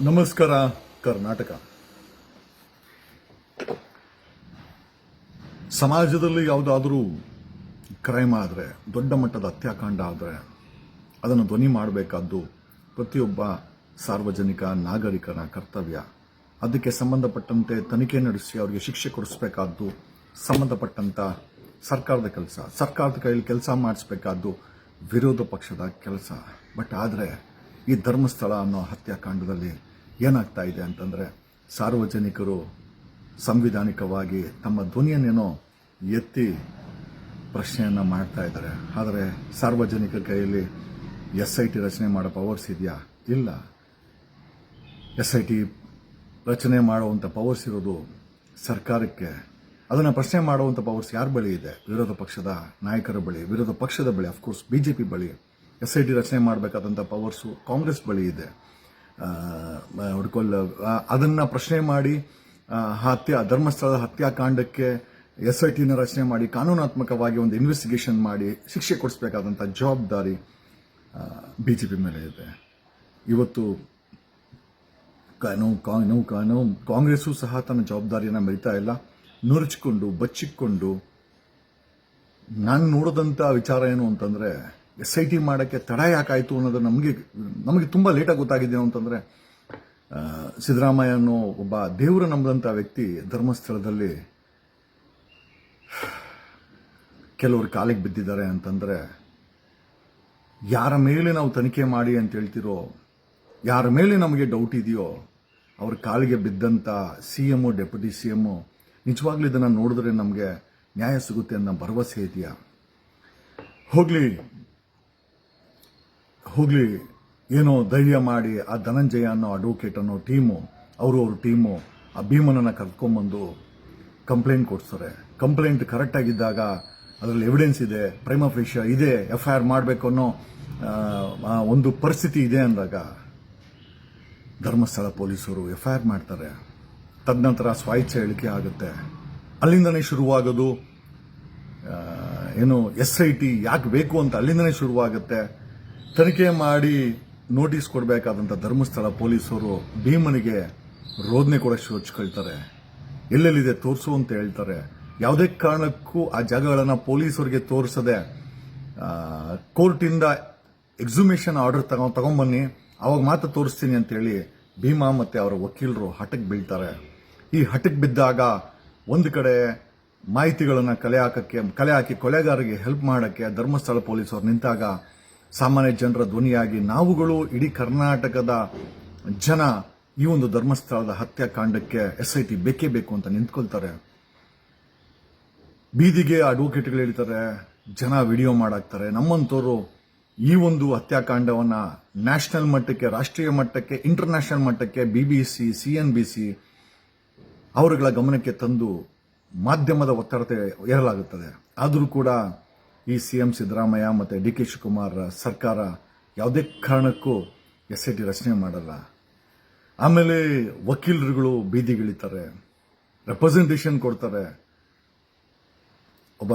ನಮಸ್ಕಾರ ಕರ್ನಾಟಕ. ಸಮಾಜದಲ್ಲಿ ಯಾವುದಾದ್ರೂ ಕ್ರೈಮ್ ಆದರೆ, ದೊಡ್ಡ ಮಟ್ಟದ ಹತ್ಯಾಕಾಂಡ ಆದರೆ ಅದನ್ನು ಧ್ವನಿ ಮಾಡಬೇಕಾದ್ದು ಪ್ರತಿಯೊಬ್ಬ ಸಾರ್ವಜನಿಕ ನಾಗರಿಕನ ಕರ್ತವ್ಯ. ಅದಕ್ಕೆ ಸಂಬಂಧಪಟ್ಟಂತೆ ತನಿಖೆ ನಡೆಸಿ ಅವರಿಗೆ ಶಿಕ್ಷೆ ಕೊಡಿಸಬೇಕಾದ್ದು ಸಂಬಂಧಪಟ್ಟಂತ ಸರ್ಕಾರದ ಕೆಲಸ. ಸರ್ಕಾರದ ಕೈಯಲ್ಲಿ ಕೆಲಸ ಮಾಡಿಸಬೇಕಾದ್ದು ವಿರೋಧ ಪಕ್ಷದ ಕೆಲಸ. ಬಟ್ ಆದರೆ ಈ ಧರ್ಮಸ್ಥಳ ಅನ್ನೋ ಹತ್ಯಾಕಾಂಡದಲ್ಲಿ ಏನಾಗ್ತಾ ಇದೆ ಅಂತಂದರೆ, ಸಾರ್ವಜನಿಕರು ಸಂವಿಧಾನಿಕವಾಗಿ ತಮ್ಮ ಧ್ವನಿಯನ್ನೇನೋ ಎತ್ತಿ ಪ್ರಶ್ನೆಯನ್ನು ಮಾಡ್ತಾ ಇದ್ದಾರೆ. ಆದರೆ ಸಾರ್ವಜನಿಕರ ಕೈಯಲ್ಲಿ SIT ರಚನೆ ಮಾಡೋ ಪವರ್ಸ್ ಇದೆಯಾ? ಇಲ್ಲ. SIT ರಚನೆ ಮಾಡುವಂಥ ಪವರ್ಸ್ ಇರೋದು ಸರ್ಕಾರಕ್ಕೆ. ಅದನ್ನು ಪ್ರಶ್ನೆ ಮಾಡುವಂಥ ಪವರ್ಸ್ ಯಾರ ಬಳಿ ಇದೆ? ವಿರೋಧ ಪಕ್ಷದ ನಾಯಕರ ಬಳಿ, ವಿರೋಧ ಪಕ್ಷದ ಬಳಿ, ಅಫ್ಕೋರ್ಸ್ BJP ಬಳಿ. SIT ರಚನೆ ಮಾಡಬೇಕಾದಂಥ ಪವರ್ಸು ಕಾಂಗ್ರೆಸ್ ಬಳಿ ಇದೆ. ಅದನ್ನು ಪ್ರಶ್ನೆ ಮಾಡಿ ಧರ್ಮಸ್ಥಳದ ಹತ್ಯಾಕಾಂಡಕ್ಕೆ SITನ ರಚನೆ ಮಾಡಿ ಕಾನೂನಾತ್ಮಕವಾಗಿ ಒಂದು ಇನ್ವೆಸ್ಟಿಗೇಷನ್ ಮಾಡಿ ಶಿಕ್ಷೆ ಕೊಡಿಸಬೇಕಾದಂಥ ಜವಾಬ್ದಾರಿ BJP ಮೇಲೆ ಇದೆ. ಇವತ್ತು ಕಾಂಗ್ರೆಸ್ಸು ಸಹ ತನ್ನ ಜವಾಬ್ದಾರಿಯನ್ನು ಮರಿತಾ ಇಲ್ಲ. ನುರುಚಿಕೊಂಡು ಬಚ್ಚಿಕೊಂಡು ನಾನು ನೋಡೋದಂಥ ವಿಚಾರ ಏನು ಅಂತಂದರೆ, SIT ಮಾಡೋಕ್ಕೆ ತಡ ಯಾಕಾಯಿತು ಅನ್ನೋದು ನಮಗೆ ತುಂಬ ಲೇಟಾಗಿ ಗೊತ್ತಾಗಿದೆ. ಅಂತಂದರೆ, ಸಿದ್ದರಾಮಯ್ಯ ಅನ್ನೋ ಒಬ್ಬ ದೇವರು ನಂಬದಂಥ ವ್ಯಕ್ತಿ ಧರ್ಮಸ್ಥಳದಲ್ಲಿ ಕೆಲವರು ಕಾಲಿಗೆ ಬಿದ್ದಿದ್ದಾರೆ ಅಂತಂದರೆ, ಯಾರ ಮೇಲೆ ನಾವು ತನಿಖೆ ಮಾಡಿ ಅಂತ ಹೇಳ್ತಿರೋ, ಯಾರ ಮೇಲೆ ನಮಗೆ ಡೌಟ್ ಇದೆಯೋ ಅವ್ರ ಕಾಲಿಗೆ ಬಿದ್ದಂಥ CM, ಡೆಪ್ಯೂಟಿ CM ನಿಜವಾಗ್ಲೂ ಇದನ್ನು ನೋಡಿದ್ರೆ ನಮಗೆ ನ್ಯಾಯ ಸಿಗುತ್ತೆ ಅನ್ನೋ ಭರವಸೆ ಇದೆಯಾ? ಹೋಗ್ಲಿ ಏನೋ ಧೈರ್ಯ ಮಾಡಿ ಆ ಧನಂಜಯ ಅನ್ನೋ ಅಡ್ವೊಕೇಟ್ ಅನ್ನೋ ಅವ್ರ ಟೀಮು ಆ ಭೀಮನನ್ನು ಕರ್ಕೊಂಡ್ಬಂದು ಕಂಪ್ಲೇಂಟ್ ಕೊಡ್ತಾರೆ. ಕಂಪ್ಲೇಂಟ್ ಕರೆಕ್ಟ್ ಆಗಿದ್ದಾಗ, ಅದರಲ್ಲಿ ಎವಿಡೆನ್ಸ್ ಇದೆ, ಪ್ರೈಮಾ ಫೇಶಿಯಾ ಇದೆ, FIR ಮಾಡಬೇಕು ಅನ್ನೋ ಒಂದು ಪರಿಸ್ಥಿತಿ ಇದೆ ಅಂದಾಗ ಧರ್ಮಸ್ಥಳ ಪೊಲೀಸರು FIR ಮಾಡ್ತಾರೆ. ತದನಂತರ ಸ್ವಾಯಿಚ್ಛೆ ಹೇಳಿಕೆ ಆಗುತ್ತೆ. ಅಲ್ಲಿಂದನೇ ಶುರುವಾಗೋದು ಏನು SIT ಯಾಕೆ ಬೇಕು ಅಂತ ಅಲ್ಲಿಂದನೇ ಶುರುವಾಗುತ್ತೆ. ತನಿಖೆ ಮಾಡಿ ನೋಟಿಸ್ ಕೊಡಬೇಕಾದಂಥ ಧರ್ಮಸ್ಥಳ ಪೊಲೀಸರು ಭೀಮನಿಗೆ ರೋದನೆ ಕೊಡೋಷ್ಟು ಹಚ್ಕೊಳ್ತಾರೆ. ಎಲ್ಲೆಲ್ಲಿದೆ ತೋರಿಸು ಅಂತ ಹೇಳ್ತಾರೆ. ಯಾವುದೇ ಕಾರಣಕ್ಕೂ ಆ ಜಾಗಗಳನ್ನು ಪೊಲೀಸರಿಗೆ ತೋರಿಸದೆ ಕೋರ್ಟಿಂದ ಎಕ್ಸುಮೇಷನ್ ಆರ್ಡರ್ ತಗೊಂಬನ್ನಿ, ಅವಾಗ ಮಾತ್ರ ತೋರಿಸ್ತೀನಿ ಅಂತೇಳಿ ಭೀಮಾ ಮತ್ತು ಅವರ ವಕೀಲರು ಹಠಕ್ಕೆ ಬೀಳ್ತಾರೆ. ಈ ಹಠಕ್ಕೆ ಬಿದ್ದಾಗ ಒಂದು ಕಡೆ ಮಾಹಿತಿಗಳನ್ನು ಕಲೆ ಹಾಕಿ ಕೊಲೆಗಾರರಿಗೆ ಹೆಲ್ಪ್ ಮಾಡೋಕ್ಕೆ ಧರ್ಮಸ್ಥಳ ಪೊಲೀಸರು ನಿಂತಾಗ, ಸಾಮಾನ್ಯ ಜನರ ಧ್ವನಿಯಾಗಿ ನಾವುಗಳು ಇಡೀ ಕರ್ನಾಟಕದ ಜನ ಈ ಒಂದು ಧರ್ಮಸ್ಥಳದ ಹತ್ಯಾಕಾಂಡಕ್ಕೆ SIT ಬೇಕೇ ಬೇಕು ಅಂತ ನಿಂತ್ಕೊಳ್ತಾರೆ. ಬೀದಿಗೆ ಅಡ್ವೊಕೇಟ್ಗಳು ಹೇಳ್ತಾರೆ, ಜನ ವಿಡಿಯೋ ಮಾಡಾಕ್ತಾರೆ. ನಮ್ಮಂತವರು ಈ ಒಂದು ಹತ್ಯಾಕಾಂಡವನ್ನು ನ್ಯಾಷನಲ್ ಮಟ್ಟಕ್ಕೆ, ರಾಷ್ಟ್ರೀಯ ಮಟ್ಟಕ್ಕೆ, ಇಂಟರ್ನ್ಯಾಷನಲ್ ಮಟ್ಟಕ್ಕೆ BBC, CNBC ಅವರುಗಳ ಗಮನಕ್ಕೆ ತಂದು ಮಾಧ್ಯಮದ ಒತ್ತಡತೆ ಏರಲಾಗುತ್ತದೆ. ಆದರೂ ಕೂಡ ಈ CM ಸಿದ್ದರಾಮಯ್ಯ ಮತ್ತು DK ಶಿವಕುಮಾರ್ ಸರ್ಕಾರ ಯಾವುದೇ ಕಾರಣಕ್ಕೂ SIT ರಚನೆ ಮಾಡಲ್ಲ. ಆಮೇಲೆ ವಕೀಲರುಗಳು ಬೀದಿಗಿಳಿತಾರೆ, ರೆಪ್ರೆಸೆಂಟೇಷನ್ ಕೊಡ್ತಾರೆ. ಒಬ್ಬ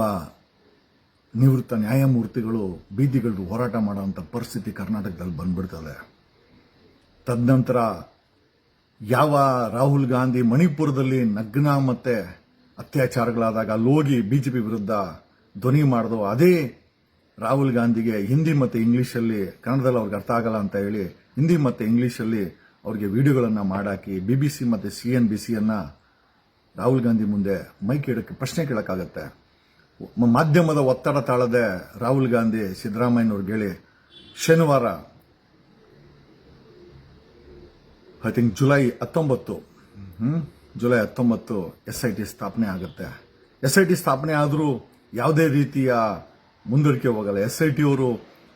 ನಿವೃತ್ತ ನ್ಯಾಯಮೂರ್ತಿಗಳು ಬೀದಿಗಳು ಹೋರಾಟ ಮಾಡುವಂಥ ಪರಿಸ್ಥಿತಿ ಕರ್ನಾಟಕದಲ್ಲಿ ಬಂದ್ಬಿಡ್ತದೆ. ತದನಂತರ ಯಾವ ರಾಹುಲ್ ಗಾಂಧಿ ಮಣಿಪುರದಲ್ಲಿ ನಗ್ನ ಮತ್ತೆ ಅತ್ಯಾಚಾರಗಳಾದಾಗ ಅಲ್ಲೋಗಿ BJP ವಿರುದ್ಧ ಧ್ವನಿ ಮಾಡಿದ್ರು, ಅದೇ ರಾಹುಲ್ ಗಾಂಧಿಗೆ ಹಿಂದಿ ಮತ್ತು ಇಂಗ್ಲೀಷಲ್ಲಿ, ಕನ್ನಡದಲ್ಲಿ ಅವ್ರಿಗೆ ಅರ್ಥ ಆಗಲ್ಲ ಅಂತ ಹೇಳಿ ಹಿಂದಿ ಮತ್ತು ಇಂಗ್ಲೀಷಲ್ಲಿ ಅವ್ರಿಗೆ ವಿಡಿಯೋಗಳನ್ನು ಮಾಡಾಕಿ BBC ಮತ್ತು CNBCಯನ್ನು ರಾಹುಲ್ ಗಾಂಧಿ ಮುಂದೆ ಮೈಕ್ ಇಡಕ್ಕೆ ಪ್ರಶ್ನೆ ಕೇಳೋಕ್ಕಾಗತ್ತೆ. ಮಾಧ್ಯಮದ ಒತ್ತಡ ತಾಳದೆ ರಾಹುಲ್ ಗಾಂಧಿ ಸಿದ್ದರಾಮಯ್ಯನವ್ರಿಗೆ ಹೇಳಿ ಶನಿವಾರ ಐ ಥಿಂಕ್ ಜುಲೈ 19 SIT ಸ್ಥಾಪನೆ ಆಗುತ್ತೆ. SIT ಸ್ಥಾಪನೆ ಆದರೂ ಯಾವುದೇ ರೀತಿಯ ಮುಂದುವರಿಕೆ ಹೋಗಲ್ಲ. SIT ಅವರು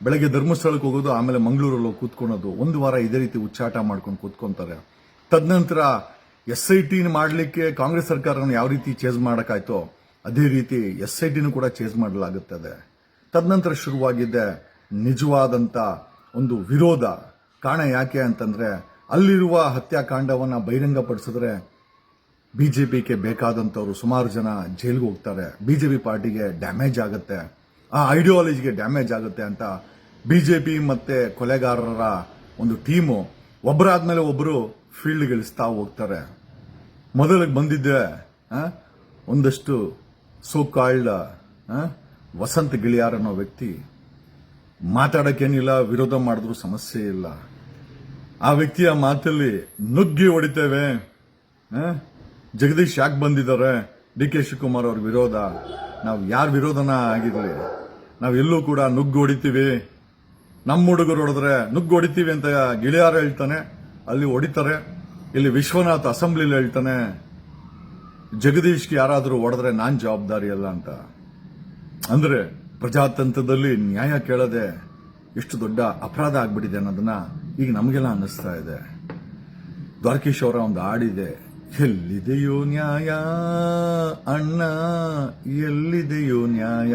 ಬೆಳಗ್ಗೆ ಧರ್ಮಸ್ಥಳಕ್ಕೆ ಹೋಗೋದು, ಆಮೇಲೆ ಮಂಗಳೂರಲ್ಲಿ ಕೂತ್ಕೊಳೋದು, ಒಂದು ವಾರ ಇದೇ ರೀತಿ ಉಚ್ಚಾಟ ಮಾಡ್ಕೊಂಡು ಕೂತ್ಕೊಂತಾರೆ. ತದನಂತರ SIT ಮಾಡಲಿಕ್ಕೆ ಕಾಂಗ್ರೆಸ್ ಸರ್ಕಾರವನ್ನು ಯಾವ ರೀತಿ ಚೇಂಜ್ ಮಾಡೋಕ್ಕಾಯ್ತೋ ಅದೇ ರೀತಿ SITನೂ ಕೂಡ ಚೇಂಜ್ ಮಾಡಲಾಗುತ್ತದೆ. ತದನಂತರ ಶುರುವಾಗಿದ್ದೆ ನಿಜವಾದಂಥ ಒಂದು ವಿರೋಧ. ಕಾರಣ ಯಾಕೆ ಅಂತಂದರೆ, ಅಲ್ಲಿರುವ ಹತ್ಯಾಕಾಂಡವನ್ನು ಬಹಿರಂಗಪಡಿಸಿದ್ರೆ BJPಗೆ ಬೇಕಾದಂಥವ್ರು ಸುಮಾರು ಜನ ಜೈಲಿಗೆ ಹೋಗ್ತಾರೆ, BJP ಪಾರ್ಟಿಗೆ ಡ್ಯಾಮೇಜ್ ಆಗುತ್ತೆ, ಆ ಐಡಿಯಾಲಜಿಗೆ ಡ್ಯಾಮೇಜ್ ಆಗುತ್ತೆ ಅಂತ BJP ಮತ್ತೆ ಕೊಲೆಗಾರರ ಒಂದು ಟೀಮು ಒಬ್ಬರಾದ್ಮೇಲೆ ಒಬ್ಬರು ಫೀಲ್ಡ್ಗೆ ಇಳಿಸ್ತಾ ಹೋಗ್ತಾರೆ. ಮೊದಲಿಗೆ ಬಂದಿದ್ದೆ ಒಂದಷ್ಟು ಸೋ ಕಾಲ್ಡ್ ವಸಂತ ಗಿಳಿಯಾರ್ ಅನ್ನೋ ವ್ಯಕ್ತಿ. ಮಾತಾಡಕ್ಕೇನಿಲ್ಲ, ವಿರೋಧ ಮಾಡಿದ್ರು ಸಮಸ್ಯೆ ಇಲ್ಲ. ಆ ವ್ಯಕ್ತಿಯ ಮಾತಲ್ಲಿ ನುಗ್ಗಿ ಹೊಡಿತೇವೆ. ಜಗದೀಶ್ ಯಾಕೆ ಬಂದಿದ್ದಾರೆ? ಡಿ ಕೆ ಶಿವಕುಮಾರ್ ಅವ್ರ ವಿರೋಧ. ನಾವು ಯಾರ ವಿರೋಧನ ಆಗಿರ್ಲಿ, ನಾವೆಲ್ಲೂ ಕೂಡ ನುಗ್ಗಿ ಹೊಡಿತೀವಿ. ನಮ್ಮ ಹುಡುಗರು ಹೊಡೆದ್ರೆ ನುಗ್ಗಿ ಹೊಡಿತೀವಿ ಅಂತ ಗಿಳಿಯಾರ್ ಹೇಳ್ತಾನೆ, ಅಲ್ಲಿ ಹೊಡಿತಾರೆ. ಇಲ್ಲಿ ವಿಶ್ವನಾಥ್ ಅಸೆಂಬ್ಲಿಲಿ ಹೇಳ್ತಾನೆ, ಜಗದೀಶ್ಗೆ ಯಾರಾದರೂ ಹೊಡೆದ್ರೆ ನಾನ್ ಜವಾಬ್ದಾರಿ ಅಲ್ಲ ಅಂತ. ಅಂದ್ರೆ ಪ್ರಜಾತಂತ್ರದಲ್ಲಿ ನ್ಯಾಯ ಕೇಳದೆ ಎಷ್ಟು ದೊಡ್ಡ ಅಪರಾಧ ಆಗ್ಬಿಟ್ಟಿದೆ ಅನ್ನೋದನ್ನ ಈಗ ನಮಗೆಲ್ಲ ಅನ್ನಿಸ್ತಾ ಇದೆ. ದ್ವಾರಕೀಶ್ ಅವರ ಒಂದು ಹಾಡಿದೆ, ಎಲ್ಲಿದೆಯೋ ನ್ಯಾಯ ಅಣ್ಣ, ಎಲ್ಲಿದೆಯೋ ನ್ಯಾಯ,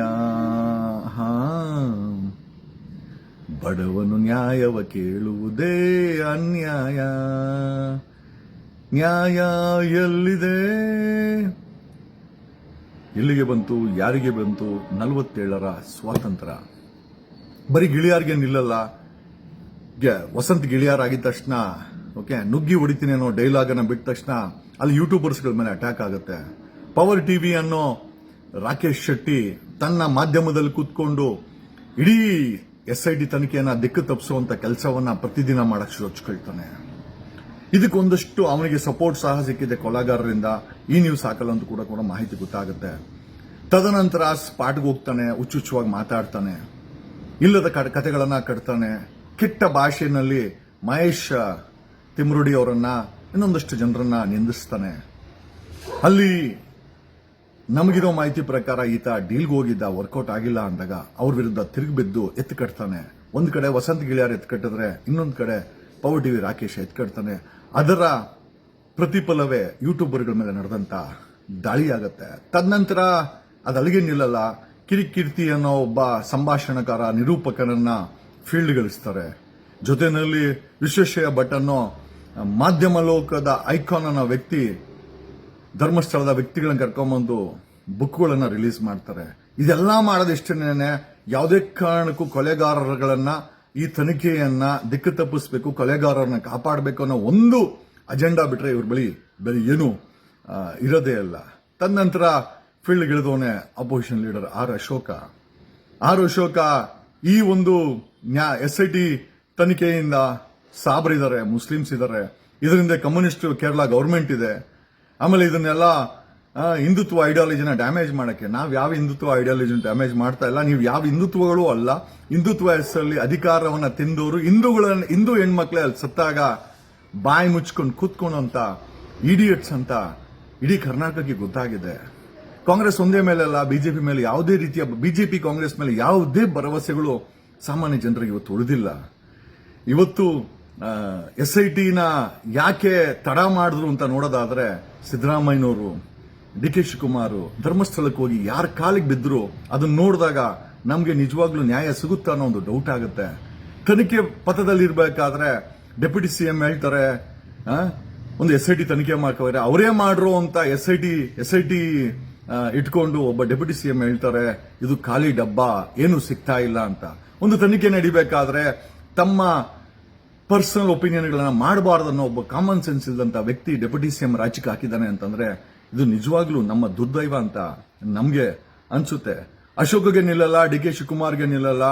ಬಡವನು ನ್ಯಾಯವ ಕೇಳುವುದೇ ಅನ್ಯಾಯ, ನ್ಯಾಯ ಎಲ್ಲಿದೆ? ಎಲ್ಲಿಗೆ ಬಂತು, ಯಾರಿಗೆ ಬಂತು 47ರ ಸ್ವಾತಂತ್ರ್ಯ? ಬರೀ ಗಿಳಿಯಾರ್ಗೆ ನಿಲ್ಲಲ್ಲ. ವಸಂತ್ ಗಿಳಿಯಾರ್ ಆಗಿದ ತಕ್ಷಣ ಓಕೆ ನುಗ್ಗಿ ಹೊಡಿತೀನಿ ಅನ್ನೋ ಡೈಲಾಗ್ ಅನ್ನ ಬಿಟ್ಟ ತಕ್ಷಣ ಅಲ್ಲಿ ಯೂಟ್ಯೂಬರ್ಸ್ಗಳ ಮೇಲೆ ಅಟ್ಯಾಕ್ ಆಗುತ್ತೆ. ಪವರ್ ಟಿವಿ ಅನ್ನೋ ರಾಕೇಶ್ ಶೆಟ್ಟಿ ತನ್ನ ಮಾಧ್ಯಮದಲ್ಲಿ ಕೂತ್ಕೊಂಡು ಇಡೀ SIT ತನಿಖೆಯನ್ನ ದಿಕ್ಕು ತಪ್ಪಿಸುವಂತ ಕೆಲಸವನ್ನ ಪ್ರತಿದಿನ ಮಾಡಕ್ ಹಚ್ಕೊಳ್ತಾನೆ. ಇದಕ್ಕೊಂದಷ್ಟು ಅವನಿಗೆ ಸಪೋರ್ಟ್ ಸಹ ಸಿಕ್ಕಿದೆ ಕೊಲೆಗಾರರಿಂದ. ಈ ನ್ಯೂಸ್ ಹಾಕಲ್ಲ ಅಂತ ಕೂಡ ಮಾಹಿತಿ ಗೊತ್ತಾಗುತ್ತೆ. ತದನಂತರ ಸ್ಪಾಟ್ಗೆ ಹೋಗ್ತಾನೆ, ಹುಚ್ಚುಚ್ಚುವಾಗಿ ಮಾತಾಡ್ತಾನೆ, ಇಲ್ಲದ ಕಥೆಗಳನ್ನ ಕಟ್ತಾನೆ. ಕೆಟ್ಟ ಭಾಷೆಯಲ್ಲಿ ಮಹೇಶ್ ತಿಮ್ರುಡಿ ಅವರನ್ನ, ಇನ್ನೊಂದಷ್ಟು ಜನರನ್ನ ನಿಂದಿಸ್ತಾನೆ. ಅಲ್ಲಿ ನಮಗಿರೋ ಮಾಹಿತಿ ಪ್ರಕಾರ ಈತ ಡೀಲ್ಗೆ ಹೋಗಿದ್ದ, ವರ್ಕೌಟ್ ಆಗಿಲ್ಲ ಅಂದಾಗ ಅವ್ರ ವಿರುದ್ಧ ತಿರುಗಿ ಬಿದ್ದು ಎತ್ತು ಕಟ್ತಾನೆ. ಒಂದ್ ಕಡೆ ವಸಂತ್ ಗಿಳಿಯಾರ್ ಎತ್ತು ಕಟ್ಟಿದ್ರೆ, ಇನ್ನೊಂದ್ ಕಡೆ ಪವರ್ ಟಿವಿ ರಾಕೇಶ್ ಎತ್ತು ಕಟ್ತಾನೆ. ಅದರ ಪ್ರತಿಫಲವೇ ಯೂಟ್ಯೂಬರ್ಗಳ ಮೇಲೆ ನಡೆದಂತ ದಾಳಿಯಾಗತ್ತೆ. ತದನಂತರ ಅದು ಅಲ್ಲಿಗೆ ನಿಲ್ಲಲ್ಲ. ಕಿರಿಕೀರ್ತಿ ಅನ್ನೋ ಒಬ್ಬ ಸಂಭಾಷಣಕಾರ, ನಿರೂಪಕನನ್ನ ಫೀಲ್ಡ್ಗಳಿಸ್ತಾರೆ. ಜೊತೆಯಲ್ಲಿ ವಿಶ್ವೇಶ್ವರಯ್ಯ ಭಟ್ ಅನ್ನೋ ಮಾಧ್ಯಮ ಲೋಕದ ಐಕಾನ್ ಅನ್ನೋ ವ್ಯಕ್ತಿ, ಧರ್ಮಸ್ಥಳದ ವ್ಯಕ್ತಿಗಳನ್ನ ಕರ್ಕೊಂಡ್ಬಂದು ಬುಕ್ಗಳನ್ನ ರಿಲೀಸ್ ಮಾಡ್ತಾರೆ. ಇದೆಲ್ಲ ಮಾಡೋದಿಷ್ಟೇನೆ ಯಾವುದೇ ಕಾರಣಕ್ಕೂ ಕೊಲೆಗಾರರುಗಳನ್ನ, ಈ ತನಿಖೆಯನ್ನ ದಿಕ್ಕು ತಪ್ಪಿಸಬೇಕು, ಕೊಲೆಗಾರರನ್ನ ಕಾಪಾಡಬೇಕು ಅನ್ನೋ ಒಂದು ಅಜೆಂಡಾ ಬಿಟ್ರೆ ಇವ್ರ ಬಳಿ ಏನು ಇರೋದೇ ಇಲ್ಲ. ತದನಂತರ ಫೀಲ್ಡ್ ಇಳಿದವನೇ ಅಪೋಸಿಷನ್ ಲೀಡರ್ ಆರ್ ಅಶೋಕ ಈ ಒಂದು SIT ತನಿಖೆಯಿಂದ ಸಾಬ್ರಿದ್ದಾರೆ, ಮುಸ್ಲಿಮ್ಸ್ ಇದ್ದಾರೆ, ಇದರಿಂದ ಕಮ್ಯುನಿಸ್ಟ್ ಕೇರಳ ಗವರ್ಮೆಂಟ್ ಇದೆ. ಆಮೇಲೆ ಇದನ್ನೆಲ್ಲ ಹಿಂದುತ್ವ ಐಡಿಯಾಲಜಿನ ಡ್ಯಾಮೇಜ್ ಮಾಡಕ್ಕೆ, ನಾವ್ ಯಾವ ಹಿಂದುತ್ವ ಐಡಿಯಾಲಜಿನ ಡ್ಯಾಮೇಜ್ ಮಾಡ್ತಾ ಇಲ್ಲ. ನೀವು ಯಾವ ಹಿಂದುತ್ವಗಳು ಅಲ್ಲ. ಹಿಂದುತ್ವ ಹೆಸರಲ್ಲಿ ಅಧಿಕಾರವನ್ನ ತಿಂದವರು ಹಿಂದೂ ಹೆಣ್ಮಕ್ಳೇ ಅಲ್ಲಿ ಸತ್ತಾಗ ಬಾಯಿ ಮುಚ್ಕೊಂಡು ಕೂತ್ಕೊಂಡಂತ ಇಡಿಯಟ್ಸ್ ಅಂತ ಇಡೀ ಕರ್ನಾಟಕಕ್ಕೆ ಗೊತ್ತಾಗಿದೆ. ಕಾಂಗ್ರೆಸ್ ಒಂದೇ ಮೇಲೆ ಅಲ್ಲ, ಬಿಜೆಪಿ ಮೇಲೆ ಯಾವುದೇ ರೀತಿಯ, ಬಿಜೆಪಿ ಕಾಂಗ್ರೆಸ್ ಮೇಲೆ ಯಾವುದೇ ಭರವಸೆಗಳು ಸಾಮಾನ್ಯ ಜನರಿಗೆ ಇವತ್ತು ಉಳಿದಿಲ್ಲ. ಇವತ್ತು SITನ ಯಾಕೆ ತಡ ಮಾಡಿದ್ರು ಅಂತ ನೋಡೋದಾದ್ರೆ, ಸಿದ್ದರಾಮಯ್ಯನವರು, ಡಿ ಕೆ ಶಿವಕುಮಾರ್ ಧರ್ಮಸ್ಥಳಕ್ಕೆ ಹೋಗಿ ಯಾರ ಕಾಲಿಗೆ ಬಿದ್ರು ಅದನ್ನ ನೋಡಿದಾಗ ನಮ್ಗೆ ನಿಜವಾಗ್ಲೂ ನ್ಯಾಯ ಸಿಗುತ್ತಾ ಅನ್ನೋ ಒಂದು ಡೌಟ್ ಆಗುತ್ತೆ. ತನಿಖೆ ಪಥದಲ್ಲಿ ಇರಬೇಕಾದ್ರೆ ಡೆಪ್ಯೂಟಿ CM ಹೇಳ್ತಾರೆ ಒಂದು SIT ತನಿಖೆ ಮಾಡ್ಕೋರೆ, ಅವರೇ ಮಾಡ್ರು ಅಂತ SIT ಇಟ್ಕೊಂಡು ಒಬ್ಬ ಡೆಪ್ಯೂಟಿ CM ಹೇಳ್ತಾರೆ ಇದು ಖಾಲಿ ಡಬ್ಬ, ಏನು ಸಿಗ್ತಾ ಇಲ್ಲ ಅಂತ. ಒಂದು ತನಿಖೆ ನಡಿಬೇಕಾದ್ರೆ ತಮ್ಮ ಪರ್ಸನಲ್ ಒಪಿನಿಯನ್ಗಳನ್ನ ಮಾಡಬಾರ್ದನ್ನೋ ಒಬ್ಬ ಕಾಮನ್ ಸೆನ್ಸ್ ಇಲ್ಲದಂತ ವ್ಯಕ್ತಿ ಡೆಪ್ಯೂಟಿ CM ರಾಜಕೀಯ ಹಾಕಿದ್ದಾನೆ ಅಂತಂದ್ರೆ ಇದು ನಿಜವಾಗ್ಲೂ ನಮ್ಮ ದುರ್ದೈವ ಅಂತ ನಮ್ಗೆ ಅನ್ಸುತ್ತೆ. ಅಶೋಕ್ಗೆ ನಿಲ್ಲಲ್ಲ, ಡಿ ಕೆ ಶಿವಕುಮಾರ್ಗೆ ನಿಲ್ಲಲ್ಲ,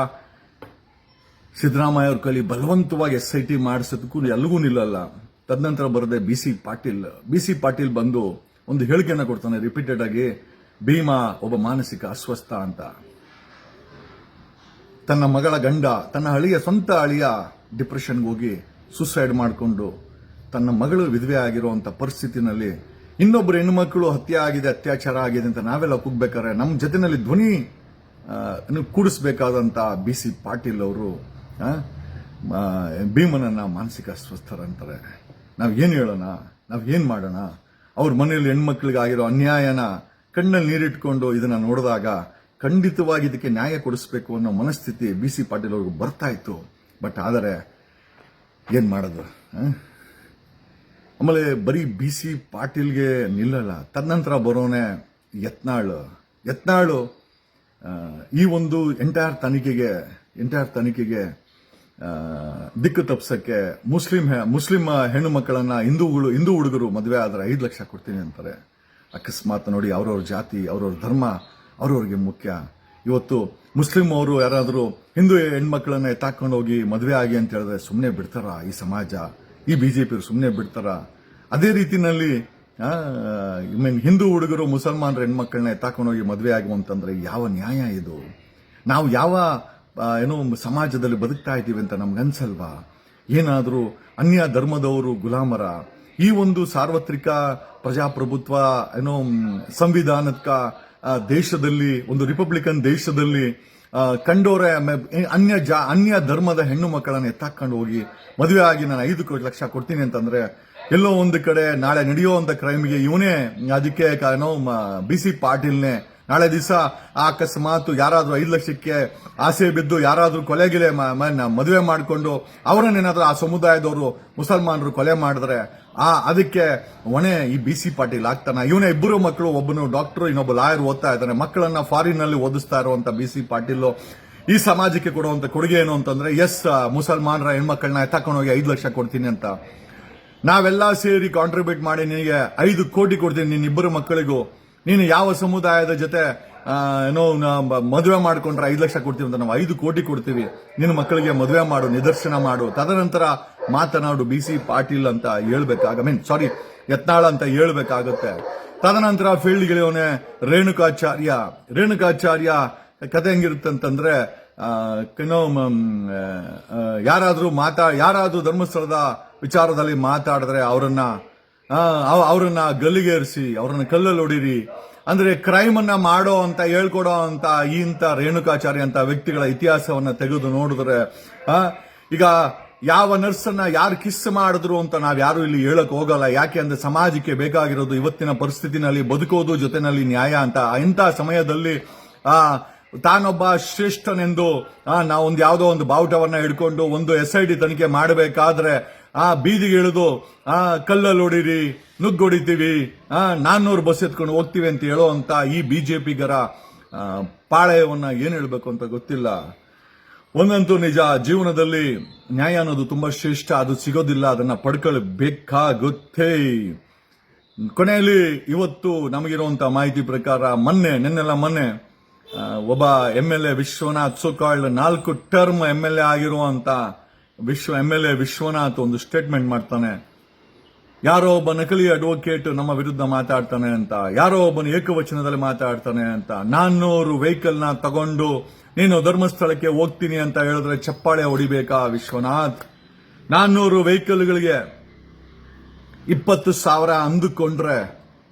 ಸಿದ್ದರಾಮಯ್ಯ ಅವ್ರ ಕೈಲಿ ಬಲವಂತವಾಗಿ SIT ಮಾಡಿಸೋದಕ್ಕೂ ಎಲ್ಲಿಗೂ ನಿಲ್ಲಲ್ಲ. ತದನಂತರ ಬರದೆ ಬಿ ಸಿ ಪಾಟೀಲ್ ಬಂದು ಒಂದು ಹೇಳಿಕೆಯನ್ನ ಕೊಡ್ತಾನೆ ರಿಪೀಟೆಡ್ ಆಗಿ, ಭೀಮಾ ಒಬ್ಬ ಮಾನಸಿಕ ಅಸ್ವಸ್ಥ ಅಂತ. ತನ್ನ ಮಗಳ ಗಂಡ, ತನ್ನ ಸ್ವಂತ ಅಳಿಯ ಡಿಪ್ರೆಷನ್ಗೆ ಹೋಗಿ ಸೂಸೈಡ್ ಮಾಡಿಕೊಂಡು ತನ್ನ ಮಗಳು ವಿಧವೆ ಆಗಿರುವಂತ ಪರಿಸ್ಥಿತಿನಲ್ಲಿ ಇನ್ನೊಬ್ಬರು ಹೆಣ್ಣುಮಕ್ಕಳು ಹತ್ಯೆ ಆಗಿದೆ, ಅತ್ಯಾಚಾರ ಆಗಿದೆ ಅಂತ ನಾವೆಲ್ಲ ಕೂಗ್ಬೇಕಾದ್ರೆ ನಮ್ಮ ಜೊತೆನಲ್ಲಿ ಧ್ವನಿ ಕೂಡಿಸಬೇಕಾದಂತ BC ಪಾಟೀಲ್ ಅವರು ಭೀಮನನ್ನ ಮಾನಸಿಕ ಅಸ್ವಸ್ಥರಂತಾರೆ. ನಾವ್ ಏನ್ ಹೇಳೋಣ, ನಾವ್ ಏನ್ ಮಾಡೋಣ? ಅವ್ರ ಮನೆಯಲ್ಲಿ ಹೆಣ್ಮಕ್ಳಿಗೆ ಆಗಿರೋ ಅನ್ಯಾಯನ ಕಣ್ಣಲ್ಲಿ ನೀರಿಟ್ಕೊಂಡು ಇದನ್ನ ನೋಡಿದಾಗ ಖಂಡಿತವಾಗಿ ಇದಕ್ಕೆ ನ್ಯಾಯ ಕೊಡಿಸಬೇಕು ಅನ್ನೋ ಮನಸ್ಥಿತಿ BC ಪಾಟೀಲ್ ಅವ್ರಿಗೆ ಬರ್ತಾ ಇತ್ತು. ಬಟ್ ಆದರೆ ಏನ್ ಮಾಡೋದು? ಆಮೇಲೆ ಬರೀ BC ಪಾಟೀಲ್ಗೆ ನಿಲ್ಲಲ್ಲ, ತದನಂತರ ಬರೋನೆ ಯತ್ನಾಳ್ ಈ ಒಂದು ಎಂಟೈರ್ ತನಿಖೆಗೆ ದಿಕ್ಕು ತಪ್ಸಕ್ಕೆ ಮುಸ್ಲಿಂ ಹೆಣ್ಣು ಮಕ್ಕಳನ್ನ ಹಿಂದೂ ಹುಡುಗರು ಮದುವೆ ಆದ್ರೆ 5 ಲಕ್ಷ ಕೊಡ್ತೀನಿ ಅಂತಾರೆ. ಅಕಸ್ಮಾತ್ ನೋಡಿ, ಅವ್ರವ್ರ ಜಾತಿ, ಅವ್ರವ್ರ ಧರ್ಮ ಅವ್ರವ್ರಿಗೆ ಮುಖ್ಯ. ಇವತ್ತು ಮುಸ್ಲಿಂ ಅವರು ಯಾರಾದರೂ ಹಿಂದೂ ಹೆಣ್ಮಕ್ಳನ್ನ ಎತ್ತಾಕೊಂಡು ಹೋಗಿ ಮದುವೆ ಆಗಿ ಅಂತ ಹೇಳಿದ್ರೆ ಸುಮ್ಮನೆ ಬಿಡ್ತಾರ ಈ ಸಮಾಜ, ಈ ಬಿಜೆಪಿ ಸುಮ್ಮನೆ ಬಿಡ್ತಾರ? ಅದೇ ರೀತಿನಲ್ಲಿ ಹಿಂದೂ ಹುಡುಗರು ಮುಸಲ್ಮಾನರ ಹೆಣ್ಮಕ್ಳನ್ನ ಎತ್ತಾಕೊಂಡು ಹೋಗಿ ಮದುವೆ ಆಗುವಂತಂದ್ರೆ ಯಾವ ನ್ಯಾಯ ಇದು? ನಾವು ಯಾವ ಸಮಾಜದಲ್ಲಿ ಬದುಕ್ತಾ ಇದ್ದೀವಿ ಅಂತ ನಮ್ಗನ್ಸಲ್ವಾ? ಏನಾದರೂ ಅನ್ಯ ಧರ್ಮದವರು ಗುಲಾಮರ? ಈ ಒಂದು ಸಾರ್ವತ್ರಿಕ ಪ್ರಜಾಪ್ರಭುತ್ವ ಸಂವಿಧಾನಕ ದೇಶದಲ್ಲಿ, ಒಂದು ರಿಪಬ್ಲಿಕನ್ ದೇಶದಲ್ಲಿ ಕಂಡೋರೆ ಅನ್ಯ ಧರ್ಮದ ಹೆಣ್ಣು ಮಕ್ಕಳನ್ನ ಎತ್ತಾಕೊಂಡು ಹೋಗಿ ಮದುವೆ ಆಗಿ ನಾನು 5 ಲಕ್ಷ ಕೊಡ್ತೀನಿ ಅಂತಂದ್ರೆ, ಎಲ್ಲೋ ಒಂದು ಕಡೆ ನಾಳೆ ನಡೆಯುವಂತ ಕ್ರೈಮ್ಗೆ ಇವನೇ ಅದಕ್ಕೆ BC ಪಾಟೀಲ್ನೇ ನಾಳೆ ದಿವಸ ಅಕಸ್ಮಾತ್ ಯಾರಾದ್ರೂ 5 ಲಕ್ಷಕ್ಕೆ ಆಸೆ ಬಿದ್ದು ಯಾರಾದ್ರೂ ಕೊಲೆಗಿಲೆ ಮದುವೆ ಮಾಡಿಕೊಂಡು ಅವರನ್ನೇನಾದ್ರೂ ಆ ಸಮುದಾಯದವರು ಮುಸಲ್ಮಾನರು ಕೊಲೆ ಮಾಡಿದ್ರೆ ಅದಕ್ಕೆ ಹೊಣೆ ಈ BC ಪಾಟೀಲ್ ಆಗ್ತಾನ? ಇವನೇ ಇಬ್ಬರು ಮಕ್ಕಳು, ಒಬ್ಬನು ಡಾಕ್ಟರ್, ಇನ್ನೊಬ್ಬ ಲಾಯರ್ ಓದ್ತಾ ಇದ್ದಾನೆ. ಮಕ್ಕಳನ್ನ ಫಾರಿನ್ ನಲ್ಲಿ ಓದಿಸ್ತಾ ಇರುವಂತ BC ಪಾಟೀಲ್ ಈ ಸಮಾಜಕ್ಕೆ ಕೊಡುವಂತ ಕೊಡುಗೆ ಏನು ಅಂತಂದ್ರೆ, ಮುಸಲ್ಮಾನರ ಹೆಣ್ಮಕ್ಳನ್ನ ಎತ್ತಾಕೊಂಡೋಗಿ 5 ಲಕ್ಷ ಕೊಡ್ತೀನಿ ಅಂತ. ನಾವೆಲ್ಲ ಸೇರಿ ಕಾಂಟ್ರಿಬ್ಯೂಟ್ ಮಾಡಿ ನಿನಗೆ 5 ಕೋಟಿ ಕೊಡ್ತೀನಿ ನಿನ್ನಿಬ್ಬರು ಮಕ್ಕಳಿಗೂ. ನೀನು ಯಾವ ಸಮುದಾಯದ ಜೊತೆ ಮದುವೆ ಮಾಡ್ಕೊಂಡ್ರೆ 5 ಲಕ್ಷ ಕೊಡ್ತೀವಿ ಅಂತ ನಾವು 5 ಕೋಟಿ ಕೊಡ್ತೀವಿ. ನಿನ್ನ ಮಕ್ಕಳಿಗೆ ಮದುವೆ ಮಾಡು, ನಿದರ್ಶನ ಮಾಡು, ತದನಂತರ ಮಾತನಾಡು BC ಪಾಟೀಲ್ ಅಂತ ಯತ್ನಾಳ್ ಅಂತ ಹೇಳ್ಬೇಕಾಗುತ್ತೆ. ತದನಂತರ ಫೀಲ್ಡ್ಗಿಳಿಯವನೇ ರೇಣುಕಾಚಾರ್ಯ ಕತೆ ಹೆಂಗಿರುತ್ತಂತಂದ್ರೆ, ಯಾರಾದ್ರೂ ಧರ್ಮಸ್ಥಳದ ವಿಚಾರದಲ್ಲಿ ಮಾತಾಡಿದ್ರೆ ಅವರನ್ನ ಗಲ್ಲಿಗೇರಿಸಿ ಅವ್ರನ್ನ ಕಲ್ಲಲ್ಲಿ ಹೊಡೀರಿ ಅಂದ್ರೆ ಕ್ರೈಮ್ ಅನ್ನ ಮಾಡೋ ಅಂತ ಹೇಳ್ಕೊಡೋ ಅಂತ ಇಂಥ ರೇಣುಕಾಚಾರ್ಯ ಅಂತ ವ್ಯಕ್ತಿಗಳ ಇತಿಹಾಸವನ್ನ ತೆಗೆದು ನೋಡಿದ್ರೆ, ಈಗ ಯಾವ ನರ್ಸನ್ನ ಯಾರು ಕಿಸ್ ಮಾಡಿದ್ರು ಅಂತ ನಾವ್ಯಾರು ಇಲ್ಲಿ ಹೇಳಕ್ ಹೋಗಲ್ಲ. ಯಾಕೆ ಅಂದ್ರೆ ಸಮಾಜಕ್ಕೆ ಬೇಕಾಗಿರೋದು ಇವತ್ತಿನ ಪರಿಸ್ಥಿತಿನಲ್ಲಿ ಬದುಕೋದು, ಜೊತೆನಲ್ಲಿ ನ್ಯಾಯ ಅಂತ. ಇಂಥ ಸಮಯದಲ್ಲಿ ತಾನೊಬ್ಬ ಶ್ರೇಷ್ಠನೆಂದು ನಾವೊಂದು ಯಾವುದೋ ಒಂದು ಬಾವುಟವನ್ನ ಹಿಡ್ಕೊಂಡು ಒಂದು SID ತನಿಖೆ ಮಾಡಬೇಕಾದ್ರೆ ಬೀದಿಗೆ ಇಳಿದು ಕಲ್ಲಲ್ಲಿ ಹೊಡೀರಿ, ನುಗ್ಗೊಡಿತೀವಿ, 400 ಬಸ್ ಎತ್ಕೊಂಡು ಹೋಗ್ತೀವಿ ಅಂತ ಹೇಳೋ ಅಂತ ಈ ಬಿಜೆಪಿಗರ ಪಾಳೆಯವನ್ನ ಏನ್ ಹೇಳ್ಬೇಕು ಅಂತ ಗೊತ್ತಿಲ್ಲ. ಒಂದಂತೂ ನಿಜ, ಜೀವನದಲ್ಲಿ ನ್ಯಾಯ ಅನ್ನೋದು ತುಂಬಾ ಶ್ರೇಷ್ಠ, ಅದು ಸಿಗೋದಿಲ್ಲ, ಅದನ್ನ ಪಡ್ಕೊಳ್ಬೇಕಾಗುತ್ತೆ. ಕೊನೆಯಲ್ಲಿ ಇವತ್ತು ನಮಗಿರುವಂತ ಮಾಹಿತಿ ಪ್ರಕಾರ ಮೊನ್ನೆ ಒಬ್ಬ MLA Vishwanath, so-called 4 term MLA ಆಗಿರುವಂತ MLA ವಿಶ್ವನಾಥ್ ಒಂದು ಸ್ಟೇಟ್ಮೆಂಟ್ ಮಾಡ್ತಾನೆ. ಯಾರೋ ಒಬ್ಬ ನಕಲಿ ಅಡ್ವೊಕೇಟ್ ನಮ್ಮ ವಿರುದ್ಧ ಮಾತಾಡ್ತಾನೆ ಅಂತ, ಯಾರೋ ಒಬ್ಬನು ಏಕವಚನದಲ್ಲಿ ಮಾತಾಡ್ತಾನೆ ಅಂತ. 400 ವೆಹಿಕಲ್ ನ ತಗೊಂಡು ನೀನು ಧರ್ಮಸ್ಥಳಕ್ಕೆ ಹೋಗ್ತೀನಿ ಅಂತ ಹೇಳಿದ್ರೆ ಚಪ್ಪಾಳೆ ಹೊಡಿಬೇಕಾ ವಿಶ್ವನಾಥ್? 400 ವೆಹಿಕಲ್ಗಳಿಗೆ 20,000 ಅಂದುಕೊಂಡ್ರೆ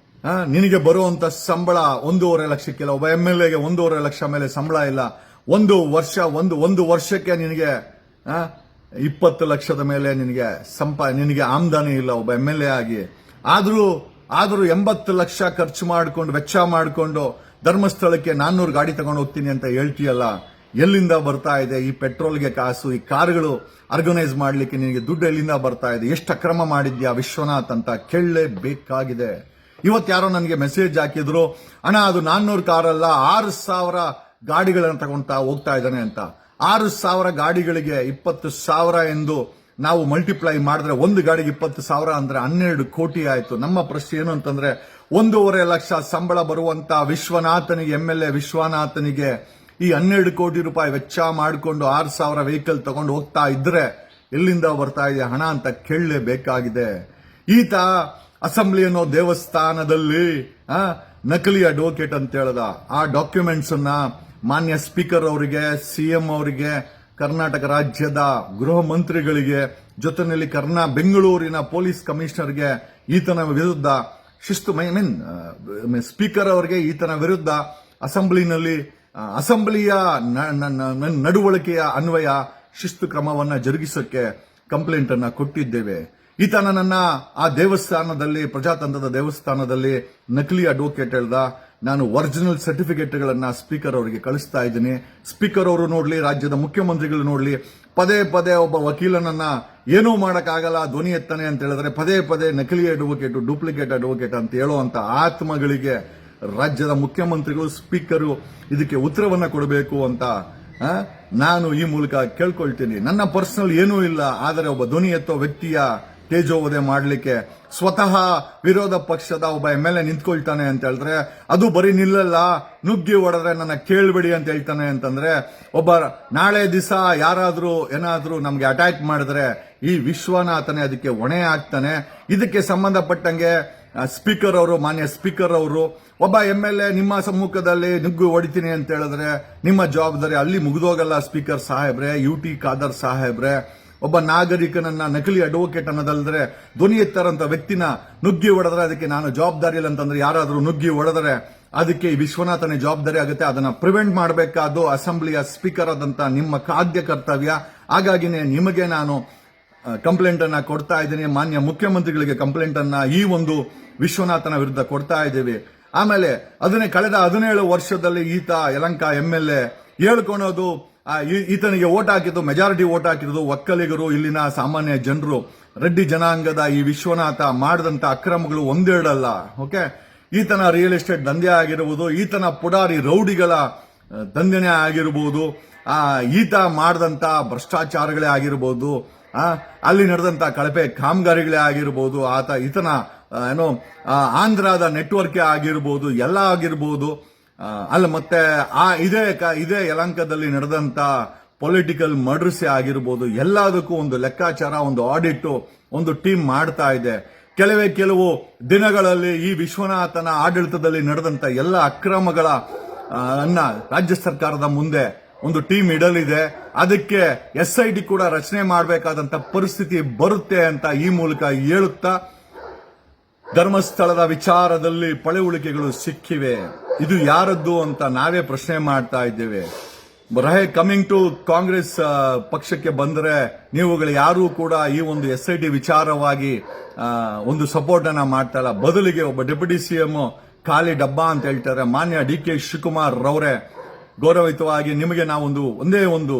ನಿನಗೆ ಬರುವಂತ ಸಂಬಳ 1.5 ಲಕ್ಷಕ್ಕಿಲ್ಲ. ಒಬ್ಬ MLAಗೆ 1.5 ಲಕ್ಷ ಮೇಲೆ ಸಂಬಳ ಇಲ್ಲ. ಒಂದು ವರ್ಷಕ್ಕೆ ನಿನಗೆ 20 ಲಕ್ಷದ ಮೇಲೆ ನಿನಗೆ ಆಮದಾನಿ ಇಲ್ಲ ಒಬ್ಬ MLA ಆಗಿ. ಆದ್ರೂ 80 ಲಕ್ಷ ಖರ್ಚು ಮಾಡಿಕೊಂಡು ವೆಚ್ಚ ಮಾಡಿಕೊಂಡು ಧರ್ಮಸ್ಥಳಕ್ಕೆ 400 ಗಾಡಿ ತಗೊಂಡು ಹೋಗ್ತೀನಿ ಅಂತ ಹೇಳ್ತೀಯಲ್ಲ, ಎಲ್ಲಿಂದ ಬರ್ತಾ ಇದೆ ಈ ಪೆಟ್ರೋಲ್ಗೆ ಕಾಸು? ಈ ಕಾರುಗಳು ಆರ್ಗನೈಸ್ ಮಾಡ್ಲಿಕ್ಕೆ ನಿನಗೆ ದುಡ್ಡು ಎಲ್ಲಿಂದ ಬರ್ತಾ ಇದೆ? ಎಷ್ಟು ಅಕ್ರಮ ಮಾಡಿದ್ಯಾ ವಿಶ್ವನಾಥ್ ಅಂತ ಕೇಳಲೇಬೇಕಾಗಿದೆ. ಇವತ್ತು ಯಾರೋ ನನಗೆ ಮೆಸೇಜ್ ಹಾಕಿದ್ರು, ಅಣ್ಣ ಅದು 400 ಕಾರಲ್ಲ 6,000 ಗಾಡಿಗಳನ್ನು ತಗೊಂತಾ ಹೋಗ್ತಾ ಇದ್ದಾನೆ ಅಂತ. 6,000 ಗಾಡಿಗಳಿಗೆ 20,000 ಎಂದು ನಾವು ಮಲ್ಟಿಪ್ಲೈ ಮಾಡಿದ್ರೆ ಒಂದು ಗಾಡಿಗೆ 20,000 ಅಂದ್ರೆ 12 ಕೋಟಿ ಆಯ್ತು. ನಮ್ಮ ಪ್ರಶ್ನೆ ಏನು ಅಂತಂದ್ರೆ, 1.5 ಲಕ್ಷ ಸಂಬಳ ಬರುವಂತ ವಿಶ್ವನಾಥನಿಗೆ, MLA ವಿಶ್ವನಾಥನಿಗೆ ಈ 12 ಕೋಟಿ ರೂಪಾಯಿ ವೆಚ್ಚ ಮಾಡಿಕೊಂಡು 6,000 ವೆಹಿಕಲ್ ತಗೊಂಡು ಹೋಗ್ತಾ ಇದ್ರೆ ಎಲ್ಲಿಂದ ಬರ್ತಾ ಇದೆ ಹಣ ಅಂತ ಕೇಳಲೇಬೇಕಾಗಿದೆ. ಈತ ಅಸೆಂಬ್ಲಿ ಅನ್ನೋ ದೇವಸ್ಥಾನದಲ್ಲಿ ನಕಲಿ ಅಡ್ವೊಕೇಟ್ ಅಂತ ಹೇಳ್ದ. ಆ ಡಾಕ್ಯುಮೆಂಟ್ಸ್ ಅನ್ನ ಮಾನ್ಯ ಸ್ಪೀಕರ್ ಅವರಿಗೆ, CM ಅವರಿಗೆ, ಕರ್ನಾಟಕ ರಾಜ್ಯದ ಗೃಹ ಮಂತ್ರಿಗಳಿಗೆ, ಜೊತೆಯಲ್ಲಿ ಬೆಂಗಳೂರಿನ ಪೊಲೀಸ್ ಕಮಿಷನರ್ಗೆ ಈತನ ವಿರುದ್ಧ ಸ್ಪೀಕರ್ ಅವರಿಗೆ ಈತನ ವಿರುದ್ಧ ಅಸೆಂಬ್ಲಿಯ ನಡವಳಿಕೆಯ ಅನ್ವಯ ಶಿಸ್ತು ಕ್ರಮವನ್ನ ಜರುಗಿಸಕ್ಕೆ ಕಂಪ್ಲೇಂಟ್ ಅನ್ನ ಕೊಟ್ಟಿದ್ದೇವೆ. ಈತನನ್ನ ಆ ದೇವಸ್ಥಾನದಲ್ಲಿ, ಪ್ರಜಾತಂತ್ರದ ದೇವಸ್ಥಾನದಲ್ಲಿ ನಕಲಿ ಅಡ್ವೊಕೇಟ್ ಹೇಳ್ದ. ನಾನು ಒರಿಜಿನಲ್ ಸರ್ಟಿಫಿಕೇಟ್ಗಳನ್ನ ಸ್ಪೀಕರ್ ಅವರಿಗೆ ಕಳಿಸ್ತಾ ಇದ್ದೀನಿ. ಸ್ಪೀಕರ್ ಅವರು ನೋಡ್ಲಿ, ರಾಜ್ಯದ ಮುಖ್ಯಮಂತ್ರಿಗಳು ನೋಡ್ಲಿ. ಪದೇ ಒಬ್ಬ ವಕೀಲನನ್ನ ಏನೂ ಮಾಡಕ್ಕಾಗಲ್ಲ, ಧ್ವನಿ ಎತ್ತಾನೆ ಅಂತ ಹೇಳಿದ್ರೆ ಪದೇ ನಕಲಿ ಅಡ್ವೊಕೇಟ್, ಡೂಪ್ಲಿಕೇಟ್ ಅಡ್ವೊಕೇಟ್ ಅಂತ ಹೇಳುವಂತ ಆತ್ಮಗಳಿಗೆ ರಾಜ್ಯದ ಮುಖ್ಯಮಂತ್ರಿಗಳು, ಸ್ಪೀಕರು ಇದಕ್ಕೆ ಉತ್ತರವನ್ನ ಕೊಡಬೇಕು ಅಂತ ನಾನು ಈ ಮೂಲಕ ಕೇಳ್ಕೊಳ್ತೀನಿ. ನನ್ನ ಪರ್ಸನಲ್ ಏನೂ ಇಲ್ಲ, ಆದರೆ ಒಬ್ಬ ಧ್ವನಿ ಎತ್ತೋ ವ್ಯಕ್ತಿಯ ತೇಜೋವಧೆ ಮಾಡಲಿಕ್ಕೆ ಸ್ವತಃ ವಿರೋಧ ಪಕ್ಷದ ಒಬ್ಬ MLA ನಿಂತ್ಕೊಳ್ತಾನೆ ಅಂತ ಹೇಳಿದ್ರೆ ಅದು ಬರೀ ನಿಲ್ಲಲ್ಲ, ನುಗ್ಗಿ ಹೊಡೆದ್ರೆ ನನ್ನ ಕೇಳ್ಬೇಡಿ ಅಂತ ಹೇಳ್ತಾನೆ ಅಂತಂದ್ರೆ, ಒಬ್ಬ ನಾಳೆ ದಿವಸ ಯಾರಾದ್ರೂ ಏನಾದ್ರೂ ನಮ್ಗೆ ಅಟ್ಯಾಕ್ ಮಾಡಿದ್ರೆ ಈ ವಿಶ್ವನಾಥನೇ ಅದಕ್ಕೆ ಹೊಣೆ ಆಗ್ತಾನೆ. ಇದಕ್ಕೆ ಸಂಬಂಧಪಟ್ಟಂಗೆ ಸ್ಪೀಕರ್ ಅವರು, ಮಾನ್ಯ ಸ್ಪೀಕರ್ ಅವರು, ಒಬ್ಬ MLA ನಿಮ್ಮ ಸಮ್ಮುಖದಲ್ಲಿ ನುಗ್ಗು ಹೊಡಿತೀನಿ ಅಂತ ಹೇಳಿದ್ರೆ ನಿಮ್ಮ ಜವಾಬ್ದಾರಿ ಅಲ್ಲಿ ಮುಗಿದೋಗಲ್ಲ. ಸ್ಪೀಕರ್ ಸಾಹೇಬ್ರೆ, UT ಖಾದರ್ ಸಾಹೇಬ್ರೆ, ಒಬ್ಬ ನಾಗರಿಕನನ್ನ ನಕಲಿ ಅಡ್ವೊಕೇಟ್ ಅನ್ನೋದಲ್ದ್ರೆ ಧ್ವನಿ ಎತ್ತರಂತ ವ್ಯಕ್ತಿನ ನುಗ್ಗಿ ಹೊಡೆದ್ರೆ ಅದಕ್ಕೆ ನಾನು ಜವಾಬ್ದಾರಿ ಇಲ್ಲ ಅಂತಂದ್ರೆ, ಯಾರಾದ್ರೂ ನುಗ್ಗಿ ಹೊಡೆದ್ರೆ ಅದಕ್ಕೆ ಈ ವಿಶ್ವನಾಥನೇ ಜವಾಬ್ದಾರಿ ಆಗುತ್ತೆ. ಅದನ್ನ ಪ್ರಿವೆಂಟ್ ಮಾಡಬೇಕಾದ್ದು ಅಸೆಂಬ್ಲಿಯ ಸ್ಪೀಕರ್ ಆದಂತ ನಿಮ್ಮ ಆದ್ಯ ಕರ್ತವ್ಯ. ಹಾಗಾಗಿನೇ ನಿಮಗೆ ನಾನು ಕಂಪ್ಲೇಂಟ್ ಅನ್ನ ಕೊಡ್ತಾ ಇದ್ದೀನಿ. ಮಾನ್ಯ ಮುಖ್ಯಮಂತ್ರಿಗಳಿಗೆ ಕಂಪ್ಲೇಂಟ್ ಅನ್ನ ಈ ಒಂದು ವಿಶ್ವನಾಥನ ವಿರುದ್ಧ ಕೊಡ್ತಾ ಇದ್ದೀವಿ. ಆಮೇಲೆ ಕಳೆದ 17 ವರ್ಷದಲ್ಲಿ ಈತ ಯಲಹಂಕ MLA ಹೇಳ್ಕೊಳೋದು, ಈತನಿಗೆ ವೋಟ್ ಹಾಕಿದ್ದು, ಮೆಜಾರಿಟಿ ವೋಟ್ ಹಾಕಿರೋದು ಒಕ್ಕಲಿಗರು, ಇಲ್ಲಿನ ಸಾಮಾನ್ಯ ಜನರು, ರೆಡ್ಡಿ ಜನಾಂಗದ ಈ ವಿಶ್ವನಾಥ ಮಾಡಿದಂತ ಅಕ್ರಮಗಳು ಒಂದೆರಡಲ್ಲ. ಓಕೆ, ಈತನ ರಿಯಲ್ ಎಸ್ಟೇಟ್ ದಂಧೆ ಆಗಿರಬಹುದು, ಈತನ ಪುಡಾರಿ ರೌಡಿಗಳ ದಂಧೆನೇ ಆಗಿರಬಹುದು, ಈತ ಮಾಡಿದಂತ ಭ್ರಷ್ಟಾಚಾರಗಳೇ ಆಗಿರಬಹುದು, ಅಲ್ಲಿ ನಡೆದಂತ ಕಳಪೆ ಕಾಮಗಾರಿಗಳೇ ಆಗಿರಬಹುದು, ಈತನ ಆಂಧ್ರದ ನೆಟ್ವರ್ಕ್ ಆಗಿರಬಹುದು, ಎಲ್ಲ ಆಗಿರಬಹುದು. ಅಲ್ಲ ಮತ್ತೆ ಇದೇ ಯಲಹಂಕದಲ್ಲಿ ನಡೆದಂತ ಪೊಲಿಟಿಕಲ್ ಮರ್ಡರ್ಸ್ ಆಗಿರಬಹುದು. ಎಲ್ಲದಕ್ಕೂ ಒಂದು ಲೆಕ್ಕಾಚಾರ, ಒಂದು ಆಡಿಟ್, ಒಂದು ಟೀಮ್ ಮಾಡ್ತಾ ಇದೆ. ಕೆಲವು ದಿನಗಳಲ್ಲಿ ಈ ವಿಶ್ವನಾಥನ ಆಡಳಿತದಲ್ಲಿ ನಡೆದಂತ ಎಲ್ಲ ಅಕ್ರಮಗಳ ರಾಜ್ಯ ಸರ್ಕಾರದ ಮುಂದೆ ಒಂದು ಟೀಮ್ ಇಡಲಿದೆ. ಅದಕ್ಕೆ SIT ಕೂಡ ರಚನೆ ಮಾಡಬೇಕಾದಂತ ಪರಿಸ್ಥಿತಿ ಬರುತ್ತೆ ಅಂತ ಈ ಮೂಲಕ ಹೇಳುತ್ತಾ, ಧರ್ಮಸ್ಥಳದ ವಿಚಾರದಲ್ಲಿ ಪಳೆಯುಳಿಕೆಗಳು ಸಿಕ್ಕಿವೆ. ಇದು ಯಾರದ್ದು ಅಂತ ನಾವೇ ಪ್ರಶ್ನೆ ಮಾಡ್ತಾ ಇದ್ದೇವೆ. ಕಮಿಂಗ್ ಟು ಕಾಂಗ್ರೆಸ್ ಪಕ್ಷಕ್ಕೆ ಬಂದರೆ ನೀವುಗಳು ಯಾರೂ ಕೂಡ ಈ ಒಂದು SIT ವಿಚಾರವಾಗಿ ಒಂದು ಸಪೋರ್ಟ್ ಅನ್ನ ಮಾಡ್ತಾ ಇಲ್ಲ. ಬದಲಿಗೆ ಒಬ್ಬ ಡೆಪ್ಯೂಟಿ CM ಖಾಲಿ ಡಬ್ಬಾ ಅಂತ ಹೇಳ್ತಾರೆ. ಮಾನ್ಯ DK ಶಿವಕುಮಾರ್ ರವರೇ, ಗೌರವಿತವಾಗಿ ನಿಮಗೆ ನಾವು ಒಂದೇ ಒಂದು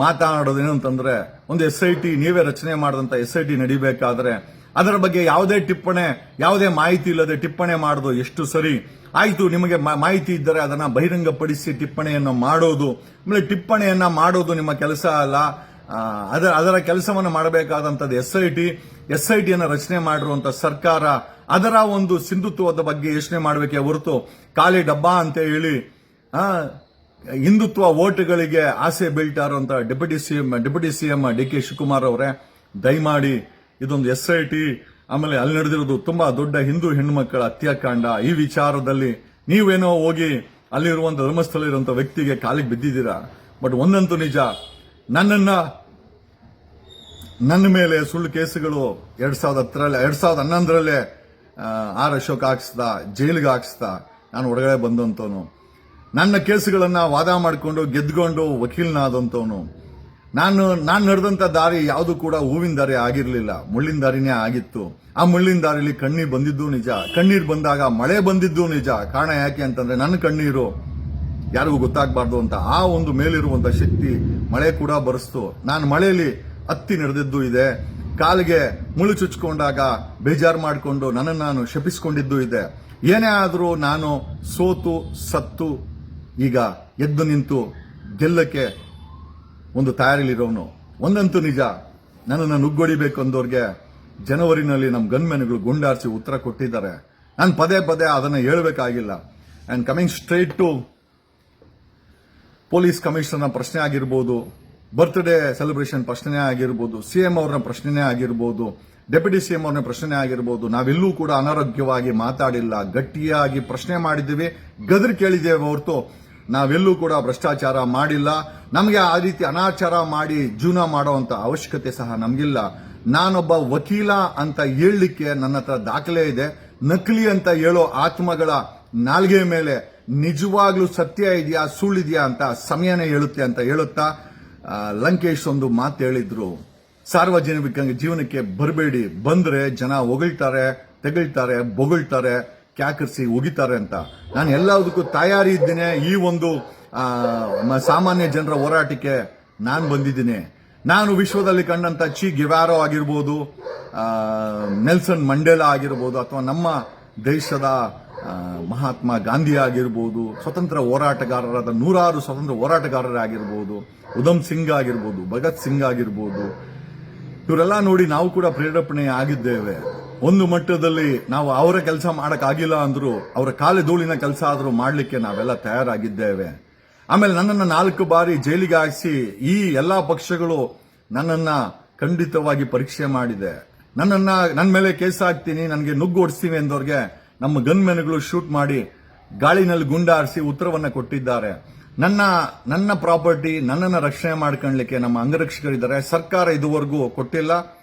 ಮಾತನಾಡೋದು ಏನಂತಂದ್ರೆ, ಒಂದು SIT ನೀವೇ ರಚನೆ ಮಾಡಿದಂತ SIT ನಡಿಬೇಕಾದ್ರೆ ಅದರ ಬಗ್ಗೆ ಯಾವುದೇ ಮಾಹಿತಿ ಇಲ್ಲದೆ ಟಿಪ್ಪಣಿ ಮಾಡೋದು ಎಷ್ಟು ಸರಿ? ಆಯ್ತು, ನಿಮಗೆ ಮಾಹಿತಿ ಇದ್ದರೆ ಅದನ್ನ ಬಹಿರಂಗಪಡಿಸಿ ಟಿಪ್ಪಣಿಯನ್ನು ಮಾಡೋದು. ಆಮೇಲೆ ಟಿಪ್ಪಣಿಯನ್ನ ಮಾಡೋದು ನಿಮ್ಮ ಕೆಲಸ ಅಲ್ಲ, ಅದರ ಕೆಲಸವನ್ನು ಮಾಡಬೇಕಾದಂತದ್ದು SIT ಅನ್ನ ರಚನೆ ಮಾಡಿರುವಂತ ಸರ್ಕಾರ ಅದರ ಒಂದು ಸಿಂಧುತ್ವದ ಬಗ್ಗೆ ಯೋಚನೆ ಮಾಡಬೇಕೇ ಹೊರತು ಖಾಲಿ ಡಬ್ಬಾ ಅಂತ ಹೇಳಿ ಹಿಂದುತ್ವ ಓಟ್ಗಳಿಗೆ ಆಸೆ ಬೀಳ್ತಾ ಇರುವಂತ ಡೆಪ್ಯೂಟಿ ಸಿಎಂ DK ಶಿವಕುಮಾರ್ ಅವರೇ, ದಯಮಾಡಿ ಇದೊಂದು SIT, ಆಮೇಲೆ ಅಲ್ಲಿ ನಡೆದಿರೋದು ತುಂಬಾ ದೊಡ್ಡ ಹಿಂದೂ ಹೆಣ್ಣುಮಕ್ಕಳ ಹತ್ಯಾಕಾಂಡ, ಈ ವಿಚಾರದಲ್ಲಿ ನೀವೇನೋ ಹೋಗಿ ಅಲ್ಲಿರುವಂತ ಧರ್ಮಸ್ಥಳ ಇರುವಂತ ವ್ಯಕ್ತಿಗೆ ಕಾಲಿಗೆ ಬಿದ್ದಿದ್ದೀರಾ. ಬಟ್ ಒಂದಂತೂ ನಿಜ, ನನ್ನ ಮೇಲೆ ಸುಳ್ಳು ಕೇಸುಗಳು 2011ರಲ್ಲೇ R ಅಶೋಕ್ ಹಾಕ್ಸ್ದ, ಜೈಲಿಗೆ ಹಾಕ್ಸ್ದ, ನಾನು ಹೊರಗಡೆ ಬಂದಂತವನು. ನನ್ನ ಕೇಸುಗಳನ್ನ ವಾದ ಮಾಡಿಕೊಂಡು ಗೆದ್ಕೊಂಡು ವಕೀಲನಾದಂತವನು. ನಾನು ನಡೆದಂತ ದಾರಿ ಯಾವುದು ಕೂಡ ಹೂವಿನ ದಾರಿ ಆಗಿರ್ಲಿಲ್ಲ, ಮುಳ್ಳಿನ ದಾರಿನೇ ಆಗಿತ್ತು. ಆ ಮುಳ್ಳಿನ ದಾರಿಲಿ ಕಣ್ಣೀರು ಬಂದಿದ್ದು ನಿಜ, ಕಣ್ಣೀರು ಬಂದಾಗ ಮಳೆ ಬಂದಿದ್ದು ನಿಜ. ಕಾರಣ ಯಾಕೆ ಅಂತಂದ್ರೆ ನನ್ನ ಕಣ್ಣೀರು ಯಾರಿಗೂ ಗೊತ್ತಾಗಬಾರ್ದು ಅಂತ ಆ ಒಂದು ಮೇಲಿರುವಂತ ಶಕ್ತಿ ಮಳೆ ಕೂಡ ಬರೆಸ್ತು. ನಾನು ಮಳೆಯಲ್ಲಿ ಹತ್ತಿ ನಡೆದಿದ್ದು ಇದೆ, ಕಾಲಿಗೆ ಮುಳ್ಳು ಚುಚ್ಕೊಂಡಾಗ ಬೇಜಾರು ಮಾಡಿಕೊಂಡು ನನ್ನನ್ನು ನಾನು ಶಪಿಸಿಕೊಂಡಿದ್ದು ಇದೆ. ಏನೇ ಆದರೂ ನಾನು ಸೋತು ಸತ್ತು ಈಗ ಎದ್ದು ನಿಂತು ಗೆಲ್ಲಕ್ಕೆ ಒಂದು ತಯಾರಿಲಿರೋನು. ಒಂದಂತೂ ನಿಜ, ನನ್ನನ್ನು ನುಗ್ಗೊಡಿಬೇಕು ಅಂದವ್ರಿಗೆ ಜನವರಿನಲ್ಲಿ ನಮ್ಮ ಗನ್ಮೆನ್ಗಳು ಗುಂಡಾರಿಸಿ ಉತ್ತರ ಕೊಟ್ಟಿದ್ದಾರೆ. ನಾನು ಪದೇ ಅದನ್ನು ಹೇಳಬೇಕಾಗಿಲ್ಲ. And coming straight to police ಕಮಿಷನರ್ನ ಪ್ರಶ್ನೆ ಆಗಿರ್ಬೋದು, ಬರ್ತ್ಡೇ ಸೆಲೆಬ್ರೇಷನ್ ಪ್ರಶ್ನೆ ಆಗಿರ್ಬೋದು, CM ಅವ್ರನ್ನ ಪ್ರಶ್ನೆ ಆಗಿರ್ಬೋದು, ಡೆಪ್ಯೂಟಿ CM ಅವ್ರನ್ನ ಪ್ರಶ್ನೆ ಆಗಿರ್ಬೋದು, ನಾವೆಲ್ಲೂ ಕೂಡ ಅನಾರೋಗ್ಯವಾಗಿ ಮಾತಾಡಿಲ್ಲ, ಗಟ್ಟಿಯಾಗಿ ಪ್ರಶ್ನೆ ಮಾಡಿದ್ದೀವಿ, ಗದರ್ ಕೇಳಿದ್ದೇವೆ ಹೊರತು ನಾವೆಲ್ಲೂ ಕೂಡ ಭ್ರಷ್ಟಾಚಾರ ಮಾಡಿಲ್ಲ. ನಮಗೆ ಆ ರೀತಿ ಅನಾಚಾರ ಮಾಡಿ ಜೀವನ ಮಾಡುವಂತ ಅವಶ್ಯಕತೆ ಸಹ ನಮಗಿಲ್ಲ. ನಾನೊಬ್ಬ ವಕೀಲ ಅಂತ ಹೇಳಲಿಕ್ಕೆ ನನ್ನ ಹತ್ರ ದಾಖಲೆ ಇದೆ. ನಕಲಿ ಅಂತ ಹೇಳೋ ಆತ್ಮಗಳ ನಾಲ್ಗೆ ಮೇಲೆ ನಿಜವಾಗ್ಲೂ ಸತ್ಯ ಇದೆಯಾ ಸುಳ್ಳಿದೆಯಾ ಅಂತ ಸಮಯನೇ ಹೇಳುತ್ತೆ ಅಂತ ಹೇಳುತ್ತಾ, ಲಂಕೇಶ್ ಒಂದು ಮಾತು ಹೇಳಿದ್ರು, ಸಾರ್ವಜನಿಕ ಜೀವನಕ್ಕೆ ಬರಬೇಡಿ, ಬಂದ್ರೆ ಜನ ಹೊಗಳ್ತಾರೆ, ತೆಗಳ್ತಾರೆ, ಬೊಗಳ್ತಾರೆ, ಕ್ಯಾಕರಿಸಿ ಉಗಿತಾರೆ ಅಂತ. ನಾನು ಎಲ್ಲದಕ್ಕೂ ತಯಾರಿ ಇದ್ದೇನೆ. ಈ ಒಂದು ಸಾಮಾನ್ಯ ಜನರ ಹೋರಾಟಕ್ಕೆ ನಾನು ಬಂದಿದ್ದೀನಿ. ನಾನು ವಿಶ್ವದಲ್ಲಿ ಕಂಡಂತ ಚಿ ಗಿವಾರೋ ಆಗಿರ್ಬೋದು, ನೆಲ್ಸನ್ ಮಂಡೇಲಾ ಆಗಿರ್ಬೋದು, ಅಥವಾ ನಮ್ಮ ದೇಶದ ಮಹಾತ್ಮ ಗಾಂಧಿ ಆಗಿರ್ಬೋದು, ಸ್ವತಂತ್ರ ಹೋರಾಟಗಾರರಾದ ನೂರಾರು ಸ್ವತಂತ್ರ ಹೋರಾಟಗಾರರಾಗಿರ್ಬೋದು, ಉಧಮ್ ಸಿಂಗ್ ಆಗಿರ್ಬೋದು, ಭಗತ್ ಸಿಂಗ್ ಆಗಿರ್ಬೋದು, ಇವರೆಲ್ಲ ನೋಡಿ ನಾವು ಕೂಡ ಪ್ರೇರೇಪಣೆ ಆಗಿದ್ದೇವೆ. ಒಂದು ಮಟ್ಟದಲ್ಲಿ ನಾವು ಅವರ ಕೆಲಸ ಮಾಡಕ್ಕಾಗಿಲ್ಲ ಅಂದ್ರು ಅವರ ಕಾಲು ಧೂಳಿನ ಕೆಲಸ ಆದರೂ ಮಾಡಲಿಕ್ಕೆ ನಾವೆಲ್ಲ ತಯಾರಾಗಿದ್ದೇವೆ. ಆಮೇಲೆ ನನ್ನನ್ನು 4 ಬಾರಿ ಜೈಲಿಗೆ ಹಾಕಿಸಿ ಈ ಎಲ್ಲಾ ಪಕ್ಷಗಳು ನನ್ನನ್ನ ಖಂಡಿತವಾಗಿ ಪರೀಕ್ಷೆ ಮಾಡಿದೆ. ನನ್ನ ಮೇಲೆ ಕೇಸ್ ಹಾಕ್ತೀನಿ, ನನಗೆ ನುಗ್ಗು ಓಡಿಸ್ತೀವಿ ಎಂದವ್ರಿಗೆ ನಮ್ಮ ಗನ್ ಮೆನ್ಗಳು ಶೂಟ್ ಮಾಡಿ ಗಾಳಿನಲ್ಲಿ ಗುಂಡಾರಿಸಿ ಉತ್ತರವನ್ನ ಕೊಟ್ಟಿದ್ದಾರೆ. ನನ್ನ ಪ್ರಾಪರ್ಟಿ ನನ್ನನ್ನು ರಕ್ಷಣೆ ಮಾಡ್ಕೊಳ್ಳಲಿಕ್ಕೆ ನಮ್ಮ ಅಂಗರಕ್ಷಕರಿದ್ದಾರೆ. ಸರ್ಕಾರ ಇದುವರೆಗೂ ಕೊಟ್ಟಿಲ್ಲ.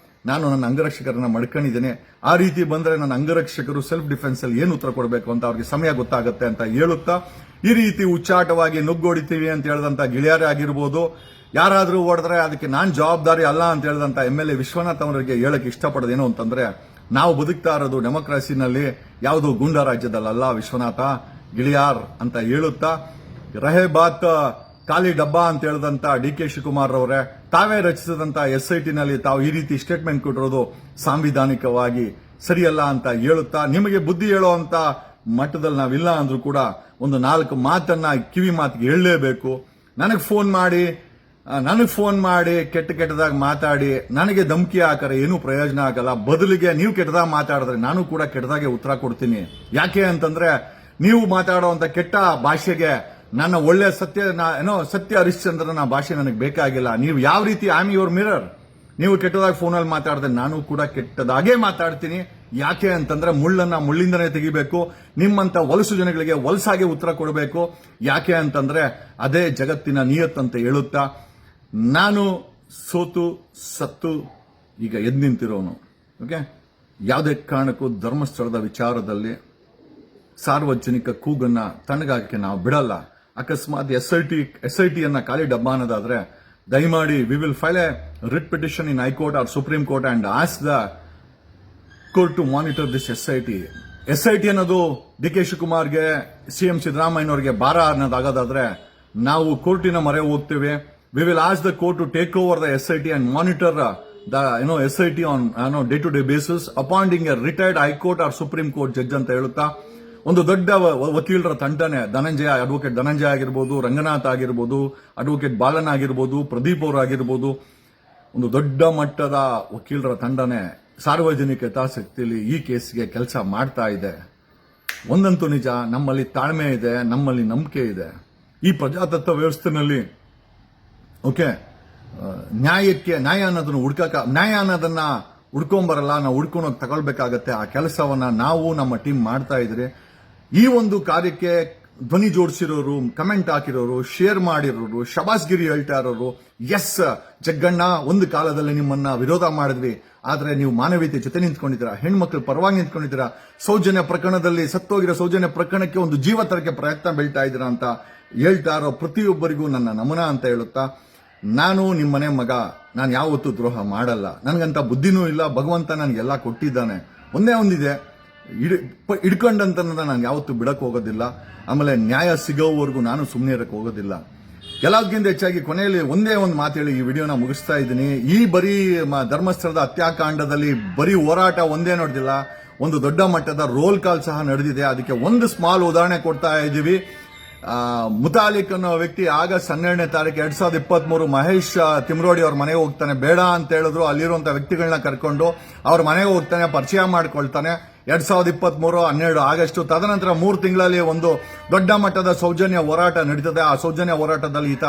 ನಾನು ನನ್ನ ಅಂಗರಕ್ಷಕರನ್ನ ಮಡ್ಕೊಂಡಿದ್ದೇನೆ. ಆ ರೀತಿ ಬಂದ್ರೆ ನನ್ನ ಅಂಗರಕ್ಷಕರು ಸೆಲ್ಫ್ ಡಿಫೆನ್ಸ್ ಅಲ್ಲಿ ಏನು ಉತ್ತರ ಕೊಡಬೇಕು ಅಂತ ಅವ್ರಿಗೆ ಸಮಯ ಗೊತ್ತಾಗುತ್ತೆ ಅಂತ ಹೇಳುತ್ತಾ, ಈ ರೀತಿ ಉಚ್ಚಾಟವಾಗಿ ನುಗ್ಗೋಡಿತೀವಿ ಅಂತ ಹೇಳಿದಂತ ಗಿಳಿಯಾರೇ ಆಗಿರ್ಬೋದು, ಯಾರಾದ್ರೂ ಹೊಡೆದ್ರೆ ಅದಕ್ಕೆ ನಾನ್ ಜವಾಬ್ದಾರಿ ಅಲ್ಲ ಅಂತ ಹೇಳಿದಂತ MLA ವಿಶ್ವನಾಥ್ ಅವರಿಗೆ ಹೇಳಕ್ ಇಷ್ಟಪಡೋದೇನು ಅಂತಂದ್ರೆ, ನಾವು ಬದುಕ್ತಾ ಇರೋದು ಡೆಮೋಕ್ರಸಿನಲ್ಲಿ, ಯಾವುದೋ ಗೂಂಡಾ ರಾಜ್ಯದಲ್ಲ ವಿಶ್ವನಾಥ, ಗಿಳಿಯಾರ್ ಅಂತ ಹೇಳುತ್ತಾ, ರಹೇ ಬಾತ್ ಖಾಲಿ ಡಬ್ಬಾ ಅಂತ ಹೇಳಿದಂತ DK ಶಿವಕುಮಾರ್ ಅವರೇ, ತಾವೇ ರಚಿಸಿದಂತ SIT ನಲ್ಲಿ ತಾವು ಈ ರೀತಿ ಸ್ಟೇಟ್ಮೆಂಟ್ ಕೊಟ್ಟಿರೋದು ಸಾಂವಿಧಾನಿಕವಾಗಿ ಸರಿಯಲ್ಲ ಅಂತ ಹೇಳುತ್ತಾ, ನಿಮಗೆ ಬುದ್ಧಿ ಹೇಳುವಂತ ಮಟ್ಟದಲ್ಲಿ ನಾವಿಲ್ಲ ಅಂದ್ರೂ ಕೂಡ ಒಂದು 4 ಮಾತನ್ನ ಕಿವಿ ಮಾತಿಗೆ ಹೇಳಲೇಬೇಕು. ನನಗೆ ಫೋನ್ ಮಾಡಿ ಕೆಟ್ಟದಾಗಿ ಮಾತಾಡಿ ನನಗೆ ಧಮಕಿ ಹಾಕರೆ ಏನೂ ಪ್ರಯೋಜನ ಆಗಲ್ಲ. ಬದಲಿಗೆ ನೀವು ಕೆಟ್ಟದಾಗ ಮಾತಾಡಿದ್ರೆ ನಾನು ಕೂಡ ಕೆಟ್ಟದಾಗೆ ಉತ್ತರ ಕೊಡ್ತೀನಿ. ಯಾಕೆ ಅಂತಂದ್ರೆ ನೀವು ಮಾತಾಡುವಂತ ಕೆಟ್ಟ ಭಾಷೆಗೆ ನನ್ನ ಒಳ್ಳೆ ಸತ್ಯ ಹರಿಶ್ಚಂದ್ರನ ಭಾಷೆ ನನಗೆ ಬೇಕಾಗಿಲ್ಲ. ನೀವು ಯಾವ ರೀತಿ ಐ ಆಮ್ ಯುವರ್ ಮಿರರ್, ನೀವು ಕೆಟ್ಟದಾಗಿ ಫೋನಲ್ಲಿ ಮಾತಾಡಿದ್ರೆ ನಾನು ಕೂಡ ಕೆಟ್ಟದಾಗೇ ಮಾತಾಡ್ತೀನಿ. ಯಾಕೆ ಅಂತಂದ್ರೆ ಮುಳ್ಳನ್ನ ಮುಳ್ಳಿಂದನೇ ತೆಗಿಬೇಕು, ನಿಮ್ಮಂತ ಹೊಲಸು ಜನಗಳಿಗೆ ಹೊಲಸಾಗಿ ಉತ್ತರ ಕೊಡಬೇಕು. ಯಾಕೆ ಅಂತಂದ್ರೆ ಅದೇ ಜಗತ್ತಿನ ನಿಯತ್ ಅಂತ ಹೇಳುತ್ತಾ, ನಾನು ಸತ್ತು ಈಗ ಎದ್ದು ನಿಂತಿರೋನು. ಓಕೆ, ಯಾವುದೇ ಕಾರಣಕ್ಕೂ ಧರ್ಮಸ್ಥಳದ ವಿಚಾರದಲ್ಲಿ ಸಾರ್ವಜನಿಕ ಕೂಗನ್ನ ತಣ್ಣಗಾಗಕ್ಕೆ ನಾವು ಬಿಡಲ್ಲ. ಅಕಸ್ಮಾತ್ SIT ಅನ್ನ ಖಾಲಿ ಡಬ್ಬ ಅನ್ನೋದಾದ್ರೆ ದಯಮಾಡಿ we will file a writ petition in high court or supreme court and ask the court to monitor this SIT ಅನ್ನೋದು DK ಶಿವಕುಮಾರ್ಗೆ, CM ಸಿದ್ದರಾಮಯ್ಯನವರಿಗೆ ಭಾರ ಅನ್ನೋದಾಗೋದಾದ್ರೆ ನಾವು ಕೋರ್ಟಿನ ಮೊರೆ ಹೋಗ್ತೇವೆ. We will ask the court to take over the SIT and monitor the SIT on day to day basis, appointing a retired high court or supreme court judge ಅಂತ ಹೇಳುತ್ತಾ, ಒಂದು ದೊಡ್ಡ ವಕೀಲರ ತಂಡನೆ ಅಡ್ವೊಕೇಟ್ ಧನಂಜಯ ಆಗಿರ್ಬೋದು, ರಂಗನಾಥ್ ಆಗಿರ್ಬೋದು, ಅಡ್ವೊಕೇಟ್ ಬಾಲನ್ ಆಗಿರ್ಬೋದು, ಪ್ರದೀಪ್ ಅವರು ಆಗಿರ್ಬೋದು, ಒಂದು ದೊಡ್ಡ ಮಟ್ಟದ ವಕೀಲರ ತಂಡನೆ ಸಾರ್ವಜನಿಕ ಹಿತಾಸಕ್ತಿಯಲ್ಲಿ ಈ ಕೇಸ್ಗೆ ಕೆಲಸ ಮಾಡ್ತಾ ಇದೆ. ಒಂದಂತೂ ನಿಜ, ನಮ್ಮಲ್ಲಿ ತಾಳ್ಮೆ ಇದೆ, ನಮ್ಮಲ್ಲಿ ನಂಬಿಕೆ ಇದೆ. ಈ ಪ್ರಜಾತಂತ್ರ ವ್ಯವಸ್ಥೆನಲ್ಲಿ ಓಕೆ, ನ್ಯಾಯ ಅನ್ನೋದನ್ನ ಹುಡ್ಕೊಂಬರಲ್ಲ, ನಾವು ಹುಡ್ಕೊಂಡೋಗಿ ತಗೊಳ್ಬೇಕಾಗತ್ತೆ. ಆ ಕೆಲಸವನ್ನ ನಾವು ನಮ್ಮ ಟೀಮ್ ಮಾಡ್ತಾ ಇದ್ರೆ, ಈ ಒಂದು ಕಾರ್ಯಕ್ಕೆ ಧ್ವನಿ ಜೋಡಿಸಿರೋರು, ಕಮೆಂಟ್ ಹಾಕಿರೋರು, ಶೇರ್ ಮಾಡಿರೋರು, ಶಬಾಸ್ಗಿರಿ ಹೇಳ್ತಾ ಇರೋರು, ಎಸ್ ಜಗ್ಗಣ್ಣ ಒಂದು ಕಾಲದಲ್ಲಿ ನಿಮ್ಮನ್ನ ವಿರೋಧ ಮಾಡಿದ್ವಿ, ಆದ್ರೆ ನೀವು ಮಾನವೀಯತೆ ಜೊತೆ ನಿಂತ್ಕೊಂಡಿದ್ದೀರಾ, ಹೆಣ್ಮಕ್ಳು ಪರವಾಗಿ ನಿಂತ್ಕೊಂಡಿದ್ದೀರಾ, ಸೌಜನ್ಯ ಪ್ರಕರಣದಲ್ಲಿ ಸತ್ತೋಗಿರೋ ಸೌಜನ್ಯ ಪ್ರಕರಣಕ್ಕೆ ಒಂದು ಜೀವ ತರಕ್ಕೆ ಪ್ರಯತ್ನ ಬೀಳ್ತಾ ಇದ್ದೀರಾ ಅಂತ ಹೇಳ್ತಾ ಇರೋ ಪ್ರತಿಯೊಬ್ಬರಿಗೂ ನನ್ನ ನಮನ ಅಂತ ಹೇಳುತ್ತಾ, ನಾನು ನಿಮ್ಮನೆ ಮಗ, ನಾನು ಯಾವತ್ತೂ ದ್ರೋಹ ಮಾಡಲ್ಲ. ನನಗಂತ ಬುದ್ಧಿನೂ ಇಲ್ಲ, ಭಗವಂತ ನನಗೆಲ್ಲ ಕೊಟ್ಟಿದ್ದಾನೆ. ಒಂದೇ ಒಂದಿದೆ, ಹಿಡ್ಕೊಂಡಂತ ನಾನು ಯಾವತ್ತೂ ಬಿಡಕ್ ಹೋಗೋದಿಲ್ಲ. ಆಮೇಲೆ ನ್ಯಾಯ ಸಿಗೋವರೆಗೂ ನಾನು ಸುಮ್ಮನೆ ಇರಕ್ಕೆ ಹೋಗೋದಿಲ್ಲ. ಎಲ್ಲದಕ್ಕಿಂತ ಹೆಚ್ಚಾಗಿ ಕೊನೆಯಲ್ಲಿ ಒಂದೇ ಒಂದು ಮಾತು ಹೇಳಿ ಈ ವಿಡಿಯೋನ ಮುಗಿಸ್ತಾ ಇದ್ದೀನಿ. ಈ ಬರೀ ಧರ್ಮಸ್ಥಳದ ಹತ್ಯಾಕಾಂಡದಲ್ಲಿ ಬರೀ ಹೋರಾಟ ಒಂದೇ ನಡೆದಿಲ್ಲ, ಒಂದು ದೊಡ್ಡ ಮಟ್ಟದ ರೋಲ್ ಕಾಲ್ ಸಹ ನಡೆದಿದೆ. ಅದಕ್ಕೆ ಒಂದು ಸ್ಮಾಲ್ ಉದಾಹರಣೆ ಕೊಡ್ತಾ ಇದ್ದೀವಿ. ಮುತಾಲಿಕ್ ಅನ್ನೋ ವ್ಯಕ್ತಿ ಆಗಸ್ಟ್ 12ನೇ ತಾರೀಕು 2023 ಮಹೇಶ್ ತಿಮ್ರೋಡಿ ಅವ್ರ ಮನೆಗೆ ಹೋಗ್ತಾನೆ. ಬೇಡ ಅಂತ ಹೇಳಿದ್ರು, ಅಲ್ಲಿರುವಂತಹ ವ್ಯಕ್ತಿಗಳನ್ನ ಕರ್ಕೊಂಡು ಅವ್ರ ಮನೆಗೆ ಹೋಗ್ತಾನೆ, ಪರಿಚಯ ಮಾಡ್ಕೊಳ್ತಾನೆ. 2023 12 ಆಗಸ್ಟ್. ತದನಂತರ 3 ತಿಂಗಳಲ್ಲಿ ಒಂದು ದೊಡ್ಡ ಮಟ್ಟದ ಸೌಜನ್ಯ ಹೋರಾಟ ನಡೀತದೆ. ಆ ಸೌಜನ್ಯ ಹೋರಾಟದಲ್ಲಿ ಈತ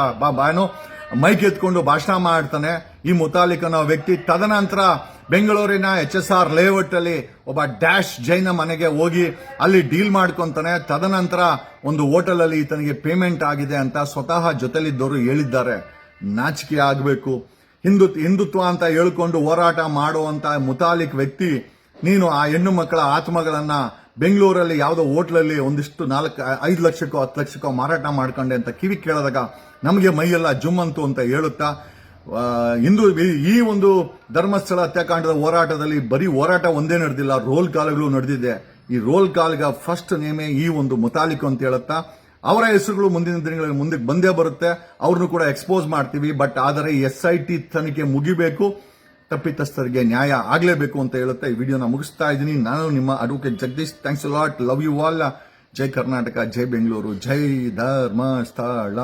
ಮೈಕ್ ಎತ್ಕೊಂಡು ಭಾಷಣ ಮಾಡ್ತಾನೆ ಈ ಮುತಾಲಿಕ್ ಅನ್ನೋ ವ್ಯಕ್ತಿ. ತದನಂತರ ಬೆಂಗಳೂರಿನ HSR ಲೇಔಟ್ ಅಲ್ಲಿ ಒಬ್ಬ ಡ್ಯಾಶ್ ಜೈನ ಮನೆಗೆ ಹೋಗಿ ಅಲ್ಲಿ ಡೀಲ್ ಮಾಡ್ಕೊಂತಾನೆ. ತದನಂತರ ಒಂದು ಹೋಟೆಲ್ ಅಲ್ಲಿ ಈತನಿಗೆ ಪೇಮೆಂಟ್ ಆಗಿದೆ ಅಂತ ಸ್ವತಃ ಜೊತೆಲಿದ್ದವರು ಹೇಳಿದ್ದಾರೆ. ನಾಚಿಕೆ ಆಗಬೇಕು. ಹಿಂದುತ್ವ ಅಂತ ಹೇಳ್ಕೊಂಡು ಹೋರಾಟ ಮಾಡುವಂತ ಮುತಾಲಿಕ್ ವ್ಯಕ್ತಿ, ನೀನು ಆ ಹೆಣ್ಣು ಮಕ್ಕಳ ಆತ್ಮಗಳನ್ನ ಬೆಂಗಳೂರಲ್ಲಿ ಯಾವುದೋ ಹೋಟ್ಲಲ್ಲಿ ಒಂದಿಷ್ಟು 5 ಲಕ್ಷಕ್ಕೋ 10 ಲಕ್ಷಕ್ಕೋ ಮಾರಾಟ ಮಾಡ್ಕೊಂಡೆ ಅಂತ ಕಿವಿ ಕೇಳಿದಾಗ ನಮಗೆ ಮೈಯೆಲ್ಲ ಜುಮ್ಮಂತು ಅಂತ ಹೇಳುತ್ತಾ, ಈ ಒಂದು ಧರ್ಮಸ್ಥಳ ಹತ್ಯಾಕಾಂಡದ ಹೋರಾಟದಲ್ಲಿ ಬರೀ ಹೋರಾಟ ಒಂದೇ ನಡೆದಿಲ್ಲ, ರೋಲ್ ಕಾಲ್ಗಳು ನಡೆದಿದೆ. ಈ ರೋಲ್ ಕಾಲ್ಗ ಫಸ್ಟ್ ನೇಮೇ ಈ ಒಂದು ಮುತಾಲಿಕ್ ಅಂತ ಹೇಳುತ್ತಾ, ಅವರ ಹೆಸರುಗಳು ಮುಂದಿನ ದಿನಗಳಲ್ಲಿ ಮುಂದಕ್ಕೆ ಬಂದೇ ಬರುತ್ತೆ. ಅವ್ರನ್ನು ಕೂಡ ಎಕ್ಸ್ಪೋಸ್ ಮಾಡ್ತೀವಿ. ಬಟ್ ಆದರೆ SIT ತನಿಖೆ ಮುಗಿಬೇಕು. ತಪ್ಪಿತಸ್ಥರಿಗೆ ನ್ಯಾಯ ಆಗಲೇಬೇಕು ಅಂತ ಹೇಳುತ್ತೆ ಈ ವಿಡಿಯೋನ ಮುಗಿಸ್ತಾ ಇದ್ದೀನಿ. ನಾನು ನಿಮ್ಮ advocate Jagadish. Thanks a lot. Love you all. ಜೈ ಕರ್ನಾಟಕ, ಜೈ ಬೆಂಗಳೂರು, ಜೈ ಧರ್ಮಸ್ಥಳ.